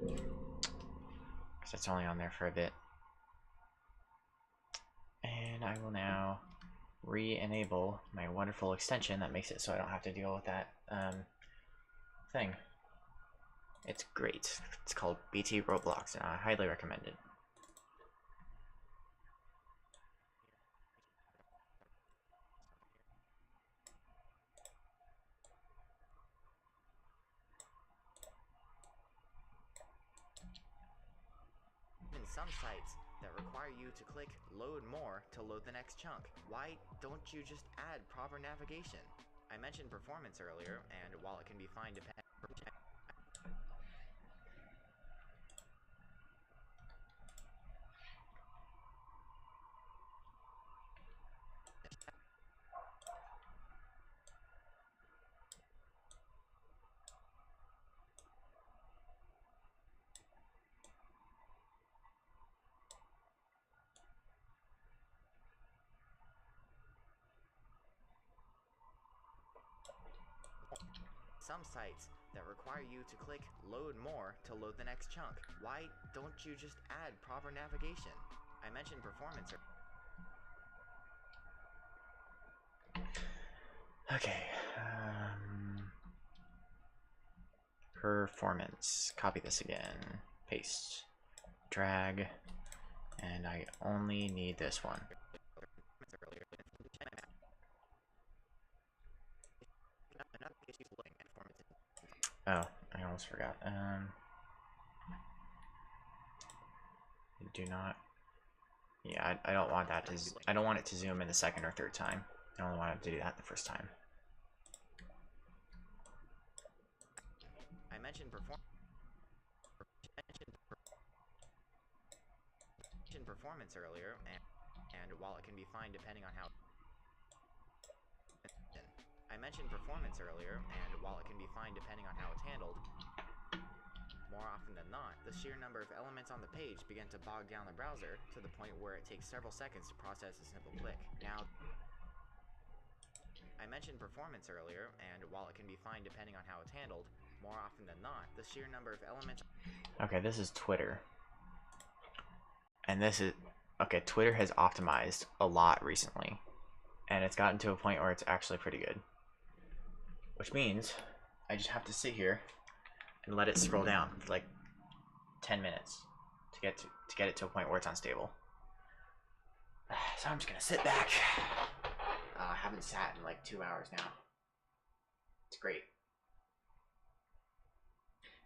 Speaker 1: Because it's only on there for a bit. And I will now re-enable my wonderful extension that makes it so I don't have to deal with that thing. It's great. It's called BT Roblox, and I highly recommend it.
Speaker 2: Even some sites that require you to click load more to load the next chunk. Why don't you just add proper navigation? I mentioned performance earlier, and while it can be fine depending some sites that require you to click load more to load the next chunk. Why don't you just add proper navigation? I mentioned performance.
Speaker 1: Okay. Performance. Copy this again. Paste. Drag. And I only need this one. Oh, I almost forgot. Do not. Yeah, I don't want that to. I don't want it to zoom in the second or third time. I only want it to do that the first time.
Speaker 2: I mentioned performance earlier, and while it can be fine depending on how it's handled, more often than not, the sheer number of elements on the page begin to bog down the browser to the point where it takes several seconds to process a simple click. Now, I mentioned performance earlier, and while it can be fine depending on how it's handled, more often than not, the sheer number of elements...
Speaker 1: Okay, this is Twitter. And this is... Okay, Twitter has optimized a lot recently. And it's gotten to a point where it's actually pretty good. Which means I just have to sit here and let it scroll down for like 10 minutes to get it to a point where it's unstable. So I'm just gonna sit back. I haven't sat in like 2 hours now. It's great.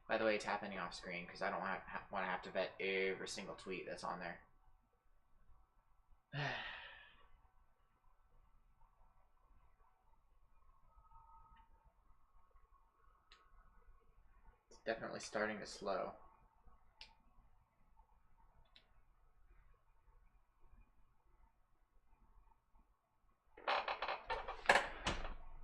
Speaker 1: By the way, it's happening off screen because I don't want to have to vet every single tweet that's on there. It's definitely starting to slow.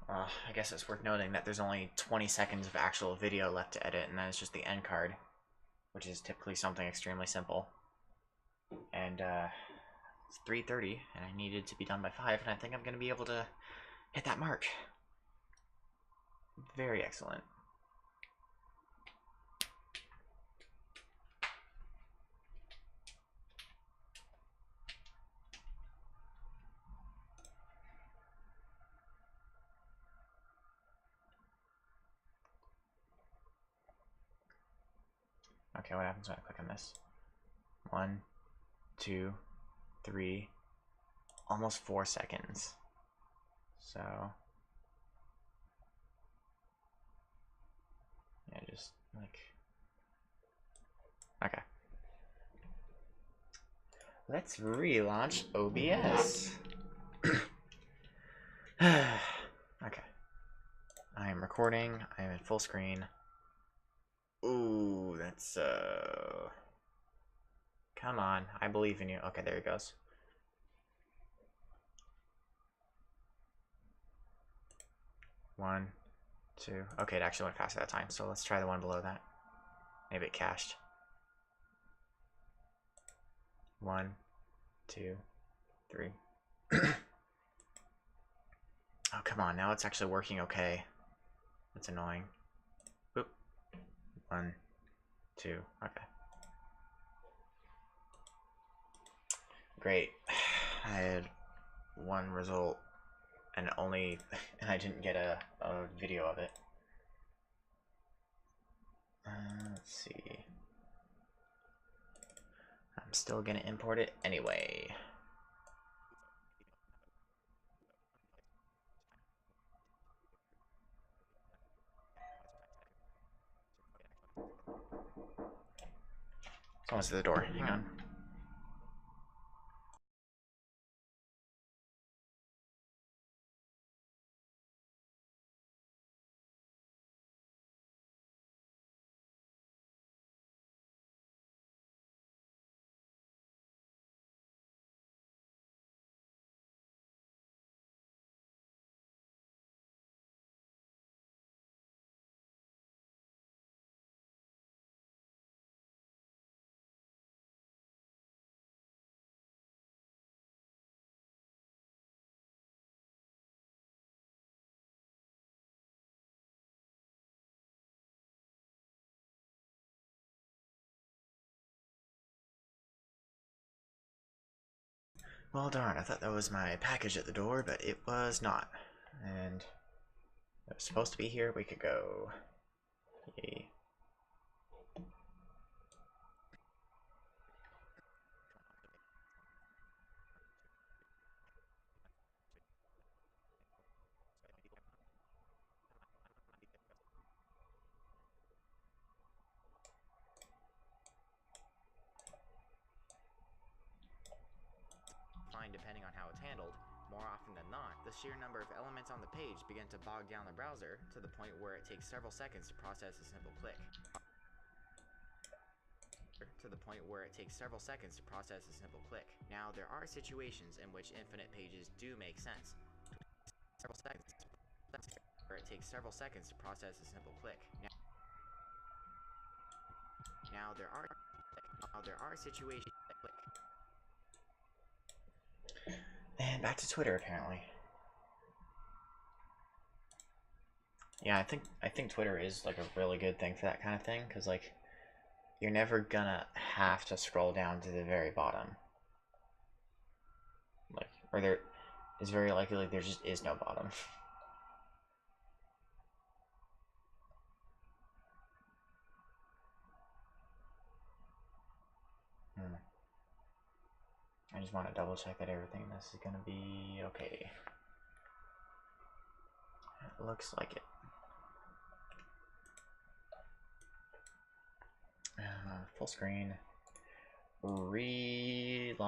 Speaker 1: I guess it's worth noting that there's only 20 seconds of actual video left to edit, and then it's just the end card, which is typically something extremely simple. And it's 3:30, and I needed to be done by 5, and I think I'm going to be able to hit that mark. Very excellent. Okay, what happens when I click on this? 1, 2, 3, almost 4 seconds. So, yeah, just like, okay. Let's relaunch OBS. Okay. I am recording. I am in full screen. Ooh, that's come on, I believe in you. Okay, there he goes. One, two. Okay, it actually went faster that time, so let's try the one below that. Maybe it cached. 1, 2, 3. Oh, come on, now it's actually working okay. That's annoying. Boop. 1, 2, okay. Great. I had one result and I didn't get a video of it. Let's see. I'm still gonna import it anyway. Someone's at the door. Hang on. Well, darn, I thought that was my package at the door, but it was not. And it was supposed to be here a week ago. Yay.
Speaker 2: Fine depending on how it's handled. More often than not, the sheer number of elements on the page begin to bog down the browser to the point where it takes several seconds to process a simple click. Now, there are situations in which infinite pages do make sense. Where it takes several seconds to process a simple click. Now there are situations that click.
Speaker 1: And back to Twitter, apparently. Yeah, I think Twitter is like a really good thing for that kind of thing, because like you're never gonna have to scroll down to the very bottom. Like, or there is very likely like there just is no bottom. I just want to double check that everything this is gonna be okay. It looks like it. Full screen. Relaunch.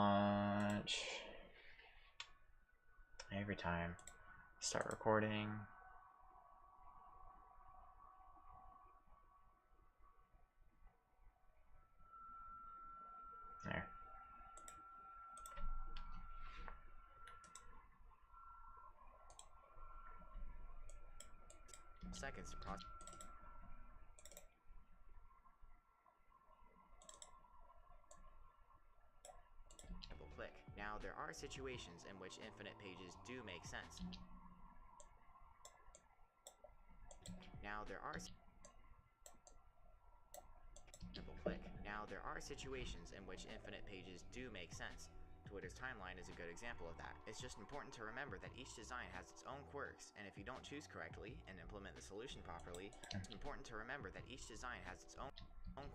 Speaker 1: Every time. Start recording. There.
Speaker 2: Seconds to process. Simple click. Now there are situations in which infinite pages do make sense. Now there are simple click. Now there are situations in which infinite pages do make sense. Twitter's timeline is a good example of that. It's just important to remember that each design has its own quirks, and if you don't choose correctly and implement the solution properly, it's important to remember that each design has its own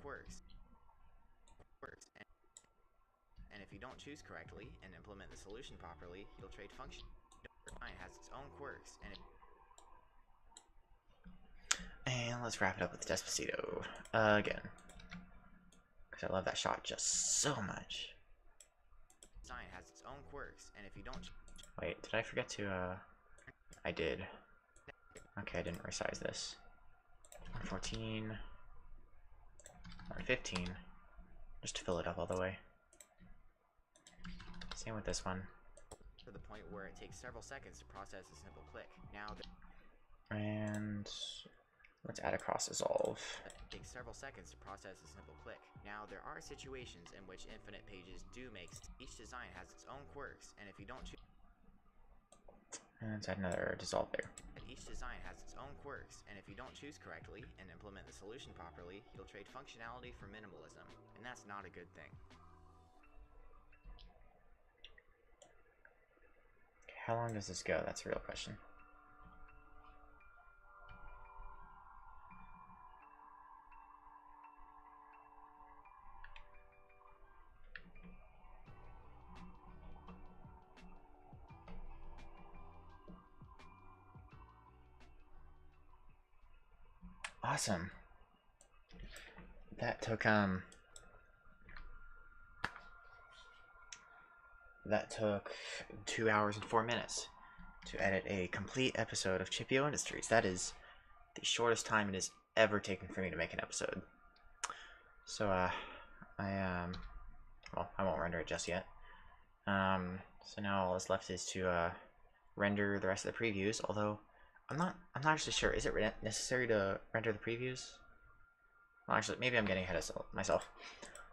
Speaker 2: quirks. And if you don't choose correctly and implement the solution properly, you'll trade function. Design has its own quirks,
Speaker 1: And let's wrap it up with Despacito again, because I love that shot just so much.
Speaker 2: Design has its own quirks, and if you don't.
Speaker 1: Wait, did I forget to? I did. Okay, I didn't resize this. 14 or 15, just to fill it up all the way. Same with this one.
Speaker 2: To the point where it takes several seconds to process a simple click. Now.
Speaker 1: And let's add a cross dissolve.
Speaker 2: It takes several seconds to process a simple click. Now there are situations in which infinite pages do make sense. Each design has its own quirks, and if you don't choose.
Speaker 1: And let's add another dissolve there.
Speaker 2: Each design has its own quirks, and if you don't choose correctly and implement the solution properly, you'll trade functionality for minimalism, and that's not a good thing.
Speaker 1: How long does this go? That's a real question. Awesome. That took 2 hours and 4 minutes to edit a complete episode of Chipio Industries. That is the shortest time it has ever taken for me to make an episode. So well, I won't render it just yet. So now all that's left is to render the rest of the previews, although I'm not actually sure. Is it necessary to render the previews? Well, actually, maybe I'm getting ahead of myself.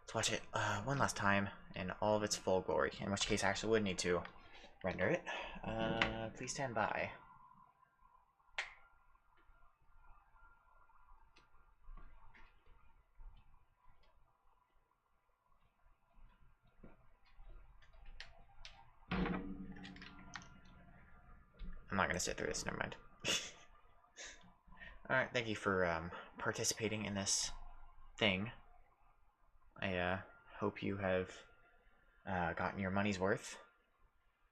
Speaker 1: Let's watch it one last time in all of its full glory, in which case I actually would need to render it. Please stand by. I'm not gonna sit through this. Never mind. All right, thank you for participating in this thing. I hope you have gotten your money's worth,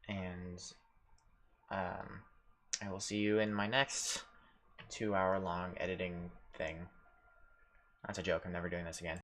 Speaker 1: and I will see you in my next 2-hour long editing thing. That's a joke. I'm never doing this again.